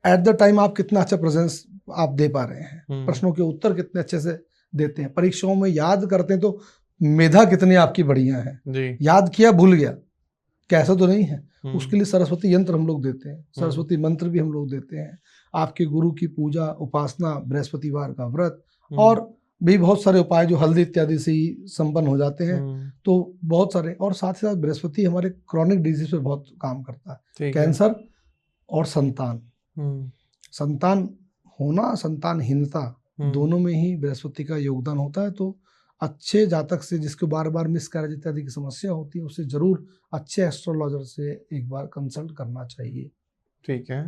एट द टाइम आप कितना अच्छा प्रेजेंस आप दे पा रहे हैं, प्रश्नों के उत्तर कितने अच्छे से देते हैं, परीक्षाओं में याद करते हैं तो मेधा कितनी आपकी बढ़िया है जी। याद किया भूल गया, कैसा तो नहीं है, उसके लिए सरस्वती यंत्र हम लोग देते हैं, सरस्वती मंत्र भी हम लोग देते हैं, आपके गुरु की पूजा, उपासना, बृहस्पतिवार का व्रत, और भी बहुत सारे उपाय जो हल्दी इत्यादि से ही संपन्न हो जाते हैं। तो बहुत सारे, और साथ ही साथ बृहस्पति हमारे क्रॉनिक डिजीज पे बहुत काम करता है, कैंसर और संतान, संतान होना, संतानहीनता दोनों में ही बृहस्पति का योगदान होता है। तो अच्छे जातक से जिसको बार बार मिसकैरेज इत्यादि की समस्या होती है, उससे जरूर अच्छे एस्ट्रोलॉजर से एक बार कंसल्ट करना चाहिए। ठीक है,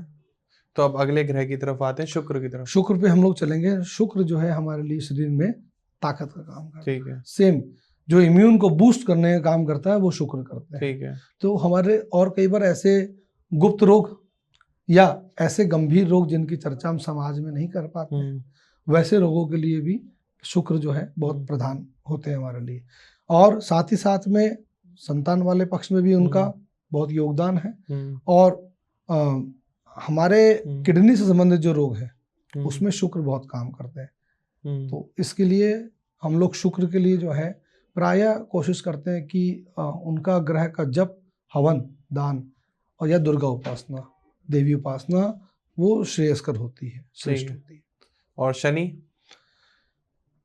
तो अब अगले ग्रह की तरफ आते हैं, शुक्र की तरफ। शुक्र पे हम लोग चलेंगे। शुक्र जो है हमारे लिए शरीर में ताकत का काम करता है। ठीक है। सेम जो इम्यून को बूस्ट करने का काम करता है वो शुक्र करते हैं। ठीक है। तो हमारे और कई बार ऐसे गुप्त रोग या ऐसे गंभीर रोग जिनकी चर्चा हम समाज में नहीं कर पाते, वैसे रोगों के लिए भी शुक्र जो है बहुत प्रधान होते हैं हमारे लिए। और साथ ही साथ में संतान वाले पक्ष में भी उनका बहुत योगदान है। और हमारे किडनी से संबंधित जो रोग है उसमें शुक्र बहुत काम करते हैं। तो इसके लिए हम लोग शुक्र के लिए जो है प्रायः कोशिश करते हैं कि उनका ग्रह का जप, हवन, दान और या दुर्गा उपासना, देवी उपासना वो श्रेयस्कर होती है, श्रेष्ठ होती है। और शनि,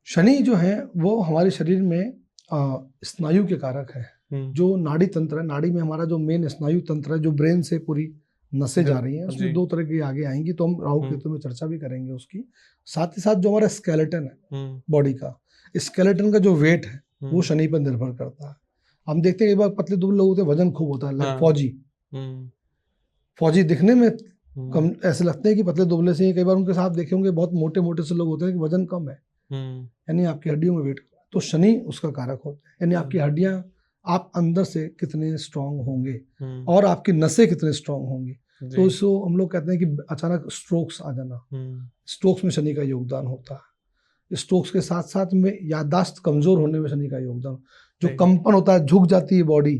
शनि जो है वो हमारे शरीर में स्नायु के कारक है। जो नाड़ी तंत्र है, नाड़ी में हमारा जो मेन स्नायु तंत्र है, जो ब्रेन से पूरी नसें जा रही हैं, उसमें दो तरह की आगे आएंगी, तो हम राहु केतु में चर्चा भी करेंगे उसकी। साथ ही साथ जो हमारा स्केलेटन है बॉडी का, स्केलेटन का जो वेट है वो शनि पर निर्भर करता है। हम देखते हैं कई बार पतले दुबले लोग होते हैं, वजन खूब होता है, लाइक फौजी दिखने में कम ऐसे लगते हैं कि पतले दुबले से। कई बार उनके साथ देखे होंगे बहुत मोटे मोटे से लोग होते हैं कि वजन कम है, यानी आपकी हड्डियों में वेट। तो शनि उसका कारक होता है, यानी आपकी हड्डियां, आप अंदर से कितने स्ट्रांग होंगे और आपकी नसें कितने स्ट्रांग होंगी। तो इसको हम लोग कहते हैं कि अचानक स्ट्रोक्स आ जाना, स्ट्रोक्स में शनि का योगदान होता है। स्ट्रोक्स के साथ साथ में याददाश्त कमजोर होने में शनि का योगदान, जो कंपन होता है, झुक जाती है बॉडी,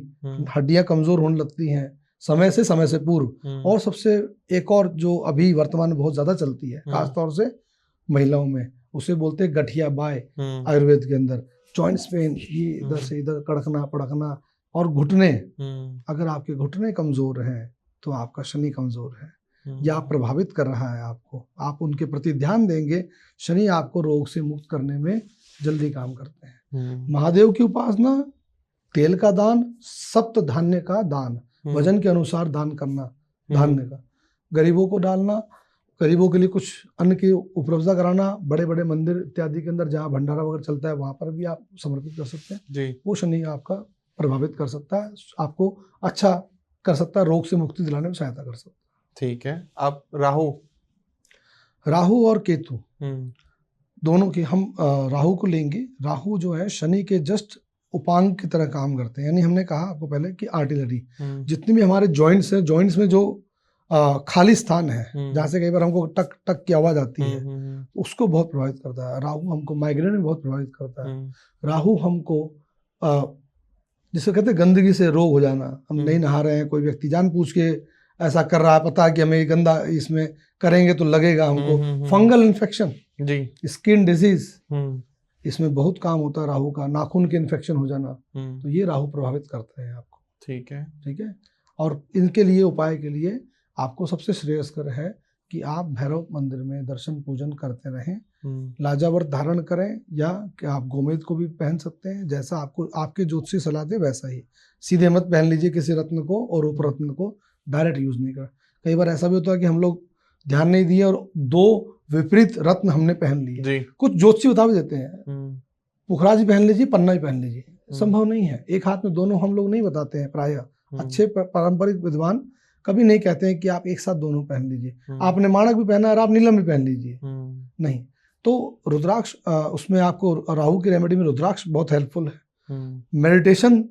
हड्डियां कमजोर होने लगती हैं समय से पूर्व। और सबसे एक और जो अभी वर्तमान में बहुत ज्यादा चलती है खासतौर से महिलाओं में, उसे बोलते हैं गठिया बाय आयुर्वेद के अंदर, जॉइंट्स पेन, ये इधर से इधर कड़कना पड़कना। और घुटने, अगर आपके घुटने कमजोर हैं तो आपका शनि कमजोर है या प्रभावित कर रहा है आपको, आप उनके प्रति ध्यान देंगे, शनि आपको रोग से मुक्त करने में जल्दी काम करते हैं। महादेव की उपासना, तेल का दान, सप्त धान्य का दान, वजन के अनुसार दान करना, धान्य का, गरीबों को डालना, गरीबों के लिए कुछ अन्न की उपलब्धता कराना, बड़े बड़े मंदिर इत्यादि के अंदर जहाँ भंडारा वगैरह चलता है वहां पर भी आप समर्पित कर सकते हैं जी। वो शनि आपका प्रभावित कर सकता है, आपको अच्छा कर सकता है, रोग से मुक्ति दिलाने में सहायता कर सकता है। ठीक है। अब राहु और केतु दोनों की हम राहु को लेंगे। राहु जो है शनि के जस्ट उपांग की तरह काम करते हैं, यानी हमने कहा आपको पहले कि आर्टिलरी, जितनी भी हमारे जॉइंट्स हैं, जॉइंट्स में जो खाली स्थान है जहाँ से कई बार हमको टक टक की आवाज आती है, उसको बहुत प्रभावित करता है। राहु हमको माइग्रेन में बहुत प्रभावित करता है। राहु हमको जिसे कहते हैं गंदगी से रोग हो जाना, हम नहीं नहा रहे हैं, कोई व्यक्ति जानबूझ के ऐसा कर रहा है, पता है कि हमें गंदा इसमें करेंगे तो लगेगा हमको, फंगल इन्फेक्शन, स्किन डिजीज, इसमें बहुत काम होता है राहु का। नाखून के इन्फेक्शन हो जाना, तो ये राहु प्रभावित करते हैं आपको। ठीक है। और इनके लिए उपाय के लिए आपको सबसे श्रेयस्कर है कि आप भैरव मंदिर में दर्शन पूजन करते रहें, लाजावर्त धारण करें, या कि आप गोमेद को भी पहन सकते हैं, जैसा आपको आपके ज्योतिषी सलाह दे वैसा ही। सीधे मत पहन लीजिए किसी रत्न को और उपरत्न को डायरेक्ट यूज नहीं कर। कई बार ऐसा भी होता है कि हम लोग ध्यान नहीं दिए और दो विपरीत रत्न हमने पहन लिए। कुछ ज्योतिषी बता भी देते हैं, पुखराज भी पहन लीजिए, पन्ना भी पहन लीजिए, संभव नहीं है। एक हाथ में दोनों हम लोग नहीं बताते हैं प्रायः। अच्छे पारंपरिक विद्वान कभी नहीं कहते हैं कि आप एक साथ दोनों पहन लीजिए। आपने माणक भी पहना है और आप नीलम भी पहन लीजिए, नहीं। तो रुद्राक्ष, उसमें आपको राहु की रेमेडी में रुद्राक्ष बहुत हेल्पफुल है। मेडिटेशन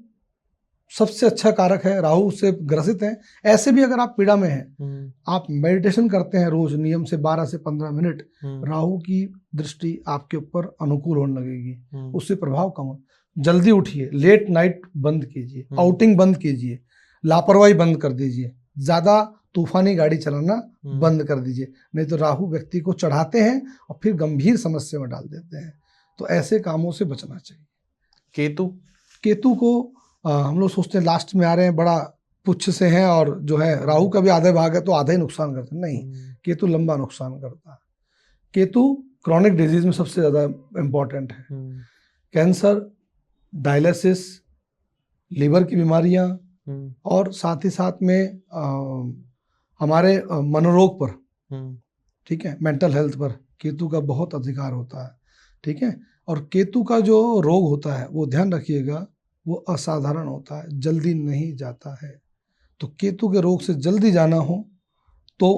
सबसे अच्छा कारक है, राहु से ग्रसित हैं ऐसे भी अगर आप पीड़ा में हैं, आप मेडिटेशन करते हैं रोज नियम से 12 से 15 मिनट, राहु की दृष्टि आपके ऊपर अनुकूल होने लगेगी, उससे प्रभाव कम। जल्दी उठिए, लेट नाइट बंद कीजिए, आउटिंग बंद कीजिए, लापरवाही बंद कर दीजिए, ज्यादा तूफानी गाड़ी चलाना बंद कर दीजिए, नहीं तो राहु व्यक्ति को चढ़ाते हैं और फिर गंभीर समस्या में डाल देते हैं। तो ऐसे कामों से बचना चाहिए। केतु को हम लोग सोचते हैं लास्ट में आ रहे हैं, बड़ा पुच्छ से हैं, और जो है राहु का भी आधा भाग है तो आधा ही नुकसान करता है, नहीं, केतु लंबा नुकसान करता है। केतु क्रॉनिक डिजीज में सबसे ज़्यादा इम्पोर्टेंट है। कैंसर, डायलिसिस, लीवर की बीमारियां और साथ ही साथ में हमारे मनोरोग पर, ठीक है, मेंटल हेल्थ पर केतु का बहुत अधिकार होता है, ठीक है। और केतु का जो रोग होता है वो ध्यान रखिएगा, वो असाधारण होता है, जल्दी नहीं जाता है। तो केतु के रोग से जल्दी जाना हो तो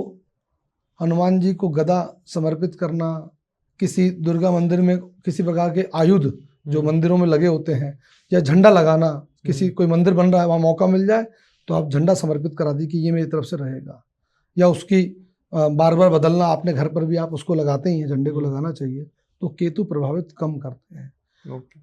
हनुमान जी को गदा समर्पित करना, किसी दुर्गा मंदिर में किसी प्रकार के आयुध जो मंदिरों में लगे होते हैं, या झंडा लगाना, किसी कोई मंदिर बन रहा है वहाँ मौका मिल जाए तो आप झंडा समर्पित करा दी कि ये मेरी तरफ से रहेगा, या उसकी बार बार बदलना, अपने घर पर भी आप उसको लगाते ही हैं, झंडे को लगाना चाहिए। तो केतु प्रभावित कम करते हैं।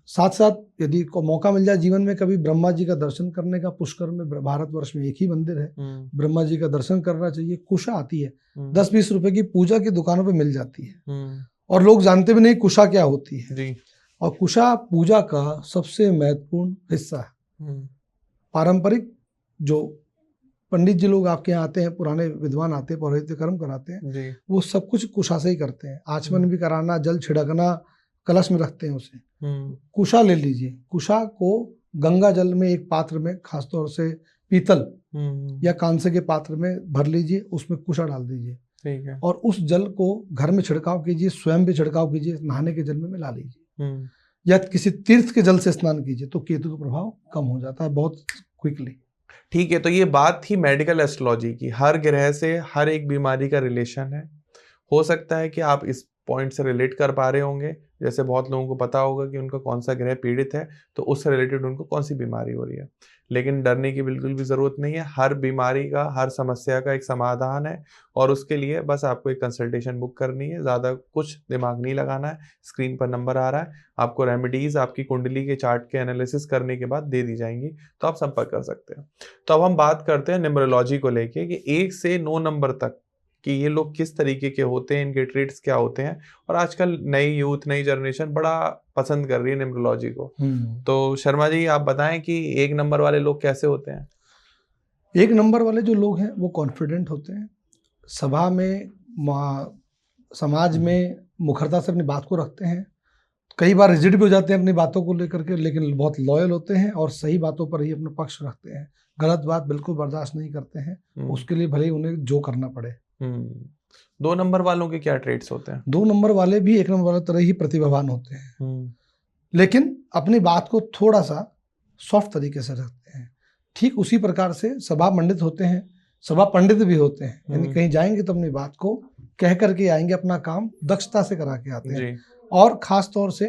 साथ साथ यदि को मौका मिल जाए जीवन में कभी ब्रह्मा जी का दर्शन करने का, पुष्कर में भारतवर्ष में एक ही मंदिर है, ब्रह्मा जी का दर्शन करना चाहिए। कुशा आती है 10-20 रुपए की, पूजा की दुकानों पे मिल जाती है और लोग जानते भी नहीं कुशा क्या होती है जी। और कुशा पूजा का सबसे महत्वपूर्ण हिस्सा है। पारंपरिक जो पंडित जी लोग आपके यहाँ आते हैं, पुराने विद्वान आते हैं, पौरोहित्य कर्म कराते हैं जी, वो सब कुछ कुशा से ही करते हैं। आचमन भी कराना, जल छिड़कना, कलश में रखते हैं उसे। कुशा ले लीजिए, कुशा को गंगा जल में एक पात्र में, खासतौर से पीतल या कांसे के पात्र में भर लीजिए, उसमें कुशा डाल दीजिए, ठीक है, और उस जल को घर में छिड़काव कीजिए, स्वयं भी छिड़काव कीजिए, नहाने के जल में मिला लीजिए या किसी तीर्थ के जल से स्नान कीजिए, तो केतु का प्रभाव कम हो जाता है बहुत क्विकली। ठीक है, तो ये बात थी मेडिकल एस्ट्रोलॉजी की। हर ग्रह से हर एक बीमारी का रिलेशन है। हो सकता है कि आप इस पॉइंट से रिलेट कर पा रहे होंगे, जैसे बहुत लोगों को पता होगा कि उनका कौन सा ग्रह पीड़ित है तो उससे रिलेटेड उनको कौन सी बीमारी हो रही है। लेकिन डरने की बिल्कुल भी ज़रूरत नहीं है। हर बीमारी का, हर समस्या का एक समाधान है और उसके लिए बस आपको एक कंसल्टेशन बुक करनी है। ज़्यादा कुछ दिमाग नहीं लगाना है। स्क्रीन पर नंबर आ रहा है, आपको रेमेडीज़ आपकी कुंडली के चार्ट के एनालिसिस करने के बाद दे दी जाएंगी, तो आप संपर्क कर सकते हैं। तो अब हम बात करते हैं न्यूमरोलॉजी को लेके कि 1 से 9 नंबर तक कि ये लोग किस तरीके के होते हैं, इनके ट्रेड्स क्या होते हैं। और आजकल नई यूथ, नई जनरेशन बड़ा पसंद कर रही है न्यूमरोलॉजी को। तो शर्मा जी आप बताएं कि 1 नंबर वाले लोग कैसे होते हैं। 1 नंबर वाले जो लोग हैं वो कॉन्फिडेंट होते हैं, सभा में, समाज में मुखरता से अपनी बात को रखते हैं। कई बार रिजिड भी हो जाते हैं अपनी बातों को लेकर के, लेकिन बहुत लॉयल होते हैं और सही बातों पर ही अपना पक्ष रखते हैं। गलत बात बिल्कुल बर्दाश्त नहीं करते हैं, उसके लिए भले ही उन्हें जो करना पड़े। 2 नंबर वालों के क्या ट्रेड्स होते हैं। 2 नंबर वाले भी 1 नंबर वाले तरह ही प्रतिभावान होते हैं, लेकिन अपनी बात को थोड़ा सा सॉफ्ट तरीके से रखते हैं। ठीक उसी प्रकार से सभा पंडित होते हैं, सभा पंडित भी होते हैं, यानी कहीं जाएंगे तो अपनी बात को कह करके आएंगे, अपना काम दक्षता से करा के आते हैं। और खास तौर से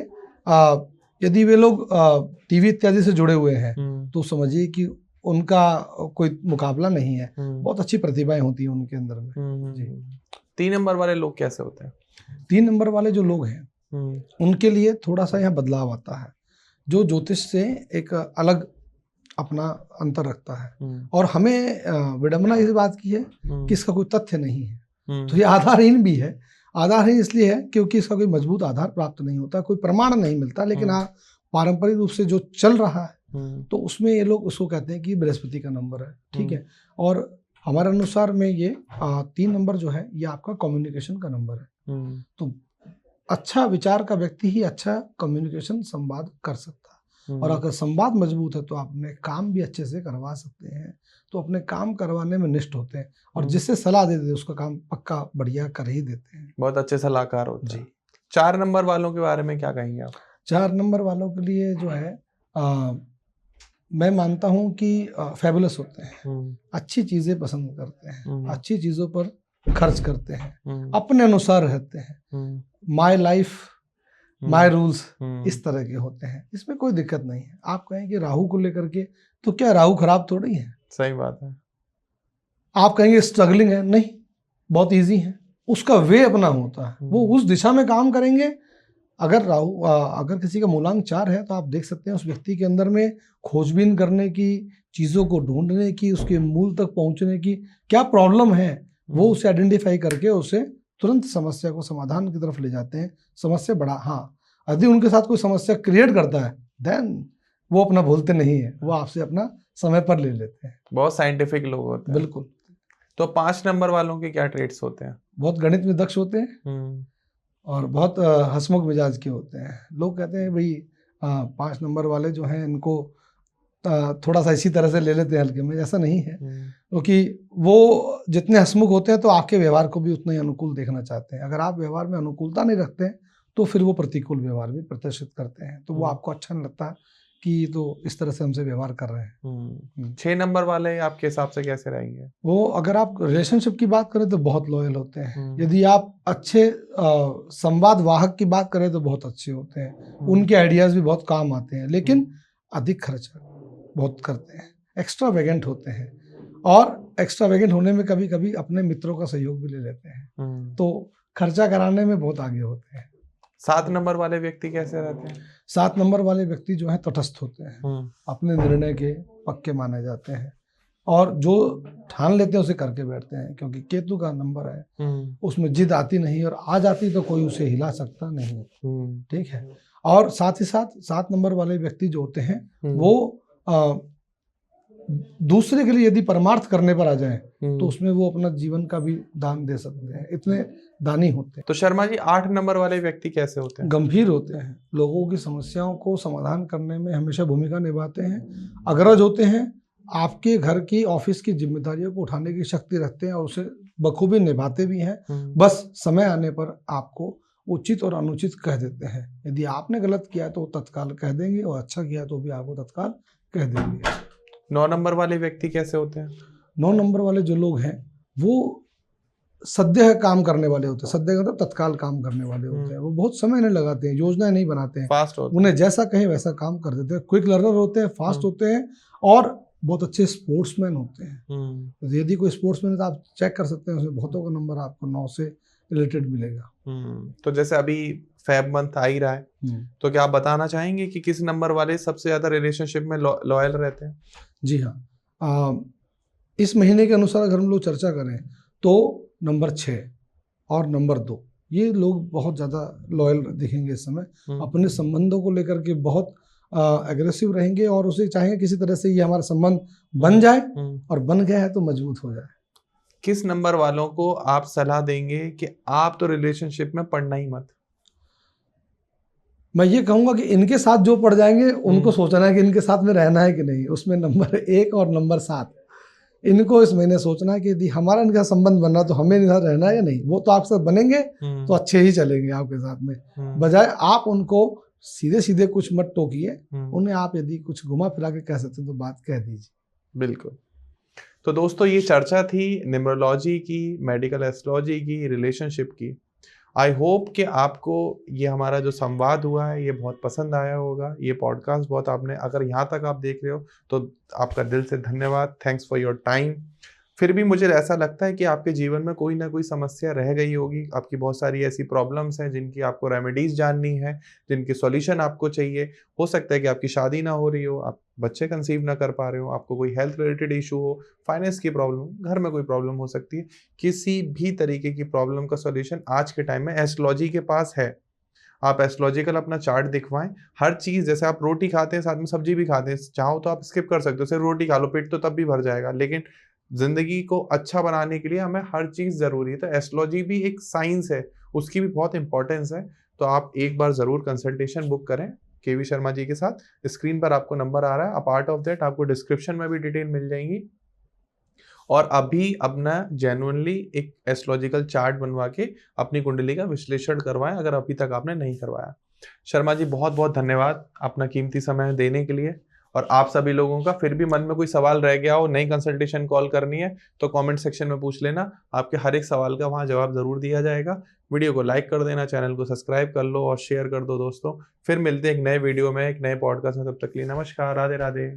यदि वे लोग टीवी इत्यादि से जुड़े हुए हैं तो समझिए कि उनका कोई मुकाबला नहीं है, बहुत अच्छी प्रतिभाएं होती हैं उनके अंदर में जी। 3 नंबर वाले लोग कैसे होते हैं। 3 नंबर वाले जो लोग हैं उनके लिए थोड़ा सा यहाँ बदलाव आता है, जो ज्योतिष से एक अलग अपना अंतर रखता है। और हमें विडंबना इस बात की है कि इसका कोई तथ्य नहीं है, तो ये आधारहीन भी है। आधारहीन इसलिए है क्योंकि इसका कोई मजबूत आधार प्राप्त नहीं होता, कोई प्रमाण नहीं मिलता, लेकिन हाँ पारंपरिक रूप से जो चल रहा है तो उसमें ये लोग उसको कहते हैं कि बृहस्पति का नंबर है, ठीक है। और हमारे अनुसार में ये 3 नंबर जो है ये आपका कम्युनिकेशन का नंबर है। तो अच्छा विचार का व्यक्ति ही अच्छा कम्युनिकेशन संवाद कर सकता है, और अगर संवाद मजबूत है तो आप अपने काम भी अच्छे से करवा सकते हैं। तो अपने काम करवाने में निष्ठ होते हैं और जिससे सलाह देते हैं उसका काम पक्का बढ़िया कर ही देते हैं, बहुत अच्छे सलाहकार होते हैं। 4 नंबर वालों के बारे में क्या कहेंगे आप। 4 नंबर वालों के लिए जो है मैं मानता हूं कि फैबुलस होते हैं, अच्छी चीजें पसंद करते हैं, अच्छी चीजों पर खर्च करते हैं, अपने अनुसार रहते हैं, माय लाइफ माय रूल्स, इस तरह के होते हैं। इसमें कोई दिक्कत नहीं है। आप कहें कि राहु को लेकर के, तो क्या राहु खराब थोड़ी है, सही बात है। आप कहेंगे स्ट्रगलिंग है, नहीं, बहुत इजी है। उसका वे अपना होता है, वो उस दिशा में काम करेंगे। अगर राहु अगर किसी का मूलांक 4 है तो आप देख सकते हैं उस व्यक्ति के अंदर में खोजबीन करने की, चीज़ों को ढूंढने की, उसके मूल तक पहुंचने की, क्या प्रॉब्लम है वो उसे आइडेंटिफाई करके उसे तुरंत समस्या को समाधान की तरफ ले जाते हैं। समस्या बड़ा, हाँ, यदि उनके साथ कोई समस्या क्रिएट करता है देन वो अपना भूलते नहीं है, वो आपसे अपना समय पर ले लेते हैं। बहुत साइंटिफिक लोग होते हैं। बिल्कुल। तो 5 नंबर वालों के क्या ट्रेड्स होते हैं। बहुत गणित में दक्ष होते हैं और बहुत हंसमुख मिजाज के होते हैं। लोग कहते हैं भाई 5 नंबर वाले जो हैं इनको थोड़ा सा इसी तरह से ले लेते हैं हल्के में। ऐसा नहीं है, क्योंकि वो जितने हंसमुख होते हैं तो आपके व्यवहार को भी उतना ही अनुकूल देखना चाहते हैं। अगर आप व्यवहार में अनुकूलता नहीं रखते हैं तो फिर वो प्रतिकूल व्यवहार भी प्रदर्शित करते हैं, तो वो आपको अच्छा नहीं लगता कि तो इस तरह से हमसे व्यवहार कर रहे हैं। 6 नंबर वाले आपके हिसाब से कैसे रहेंगे? वो अगर आप रिलेशनशिप की बात करें तो बहुत लॉयल होते हैं। यदि आप अच्छे संवाद वाहक की बात करें तो बहुत अच्छे होते हैं। उनके आइडियाज भी बहुत काम आते हैं, लेकिन अधिक खर्चा बहुत करते हैं, एक्स्ट्रावेगेंट होते हैं, और एक्स्ट्रावेगेंट होने में कभी कभी अपने मित्रों का सहयोग भी ले लेते हैं, तो खर्चा कराने में बहुत आगे होते हैं। 7 नंबर वाले व्यक्ति कैसे रहते हैं? 7 नंबर वाले व्यक्ति जो है तटस्थ होते हैं, अपने निर्णय के पक्के माने जाते हैं, और जो ठान लेते हैं उसे करके बैठते हैं, क्योंकि केतु का नंबर है, उसमें जिद आती नहीं, और आ जाती तो कोई उसे हिला सकता नहीं। ठीक है। और साथ ही साथ 7 नंबर वाले व्यक्ति जो होते हैं वो दूसरे के लिए यदि परमार्थ करने पर आ जाए तो उसमें वो अपना जीवन का भी दान दे सकते हैं, इतने दानी होते हैं। तो शर्मा जी 8 नंबर वाले व्यक्ति कैसे होते हैं? गंभीर होते हैं, लोगों की समस्याओं को समाधान करने में हमेशा भूमिका निभाते हैं, अग्रज होते हैं, आपके घर की ऑफिस की जिम्मेदारियों को उठाने की शक्ति रखते हैं और उसे बखूबी निभाते भी हैं। बस समय आने पर आपको उचित और अनुचित कह देते हैं। यदि आपने गलत किया तो वो तत्काल कह देंगे, और अच्छा किया तो भी आपको तत्काल कह देंगे। 9 नंबर वाले व्यक्ति कैसे होते हैं? 9 नंबर वाले जो लोग हैं वो सद्य काम करने वाले होते हैं। सद्य मतलब तत्काल काम करने वाले होते हैं। वो बहुत समय नहीं लगाते हैं, योजनाएं नहीं बनाते हैं, फास्ट होते हैं। उन्हें जैसा कहें वैसा काम कर देते हैं। क्विक लर्नर होते हैं, फास्ट होते हैं, और बहुत अच्छे स्पोर्ट्समैन होते हैं। तो यदि कोई स्पोर्ट्समैन है तो आप चेक कर सकते हैं, उसमें बहुतों का नंबर आपको 9 से रिलेटेड मिलेगा। तो जैसे अभी फेब मंथ आ ही रहा है, तो क्या आप बताना चाहेंगे कि किस नंबर वाले सबसे ज्यादा रिलेशनशिप में लॉयल रहते हैं? जी हाँ, इस महीने के अनुसार अगर हम लोग चर्चा करें तो नंबर 6 और नंबर 2 ये लोग बहुत ज़्यादा लॉयल दिखेंगे इस समय। अपने संबंधों को लेकर के बहुत एग्रेसिव रहेंगे, और उसे चाहेंगे किसी तरह से ये हमारा संबंध बन जाए, और बन गया है तो मजबूत हो जाए। किस नंबर वालों को आप सलाह देंगे कि आप तो रिलेशनशिप में पड़ना ही मत? मैं ये कहूँगा कि इनके साथ जो पड़ जाएंगे उनको सोचना है कि इनके साथ में रहना है कि नहीं। उसमें नंबर 1 और नंबर 7 इनको इस महीने सोचना है कि यदि हमारा इनका संबंध बनना तो हमें इनके साथ रहना है या नहीं। वो तो आपके साथ बनेंगे तो अच्छे ही चलेंगे आपके साथ में, बजाय आप उनको सीधे सीधे कुछ मत टोकिए। उन्हें आप यदि कुछ घुमा फिरा के कह सकते तो बात कह दीजिए। बिल्कुल। तो दोस्तों ये चर्चा थी न्यूमरोलॉजी की, मेडिकल एस्ट्रोलॉजी की, रिलेशनशिप की। आई होप कि आपको ये हमारा जो संवाद हुआ है ये बहुत पसंद आया होगा। ये पॉडकास्ट बहुत आपने, अगर यहाँ तक आप देख रहे हो तो आपका दिल से धन्यवाद। Thanks for your time. फिर भी मुझे ऐसा लगता है कि आपके जीवन में कोई ना कोई समस्या रह गई होगी। आपकी बहुत सारी ऐसी प्रॉब्लम्स हैं जिनकी आपको रेमेडीज जाननी है, जिनकी सॉल्यूशन आपको चाहिए। हो सकता है कि आपकी शादी ना हो रही हो, आप बच्चे कंसीव ना कर पा रहे हो, आपको कोई हेल्थ रिलेटेड इशू हो, फाइनेंस की प्रॉब्लम, घर में कोई प्रॉब्लम हो सकती है। किसी भी तरीके की प्रॉब्लम का सॉल्यूशन आज के टाइम में एस्ट्रोलॉजी के पास है। आप एस्ट्रोलॉजिकल अपना चार्ट दिखवाएं। हर चीज़, जैसे आप रोटी खाते हैं साथ में सब्जी भी खाते हैं, चाहो तो आप स्किप कर सकते हो, सिर्फ रोटी खा लो, पेट तो तब भी भर जाएगा। लेकिन जिंदगी को अच्छा बनाने के लिए हमें हर चीज़ ज़रूरी है। तो एस्ट्रोलॉजी भी एक साइंस है, उसकी भी बहुत इंपॉर्टेंस है। तो आप एक बार ज़रूर कंसल्टेशन बुक करें केवी शर्मा जी के साथ। स्क्रीन पर आपको नंबर आ रहा है। अपार्ट ऑफ दैट आपको डिस्क्रिप्शन में भी डिटेल मिल जाएंगी। और अभी अपना जेन्युइनली एक एस्ट्रोलॉजिकल चार्ट बनवा के अपनी कुंडली का विश्लेषण करवाएं, अगर अभी तक आपने नहीं करवाया। शर्मा जी बहुत बहुत धन्यवाद अपना कीमती समय देने के लिए। और आप सभी लोगों का फिर भी मन में कोई सवाल रह गया हो, नई कंसल्टेशन कॉल करनी है, तो कमेंट सेक्शन में पूछ लेना। आपके हर एक सवाल का वहां जवाब जरूर दिया जाएगा। वीडियो को लाइक कर देना, चैनल को सब्सक्राइब कर लो और शेयर कर दो दोस्तों। फिर मिलते हैं एक नए वीडियो में, एक नए पॉडकास्ट में। तब तक के लिए नमस्कार, राधे राधे।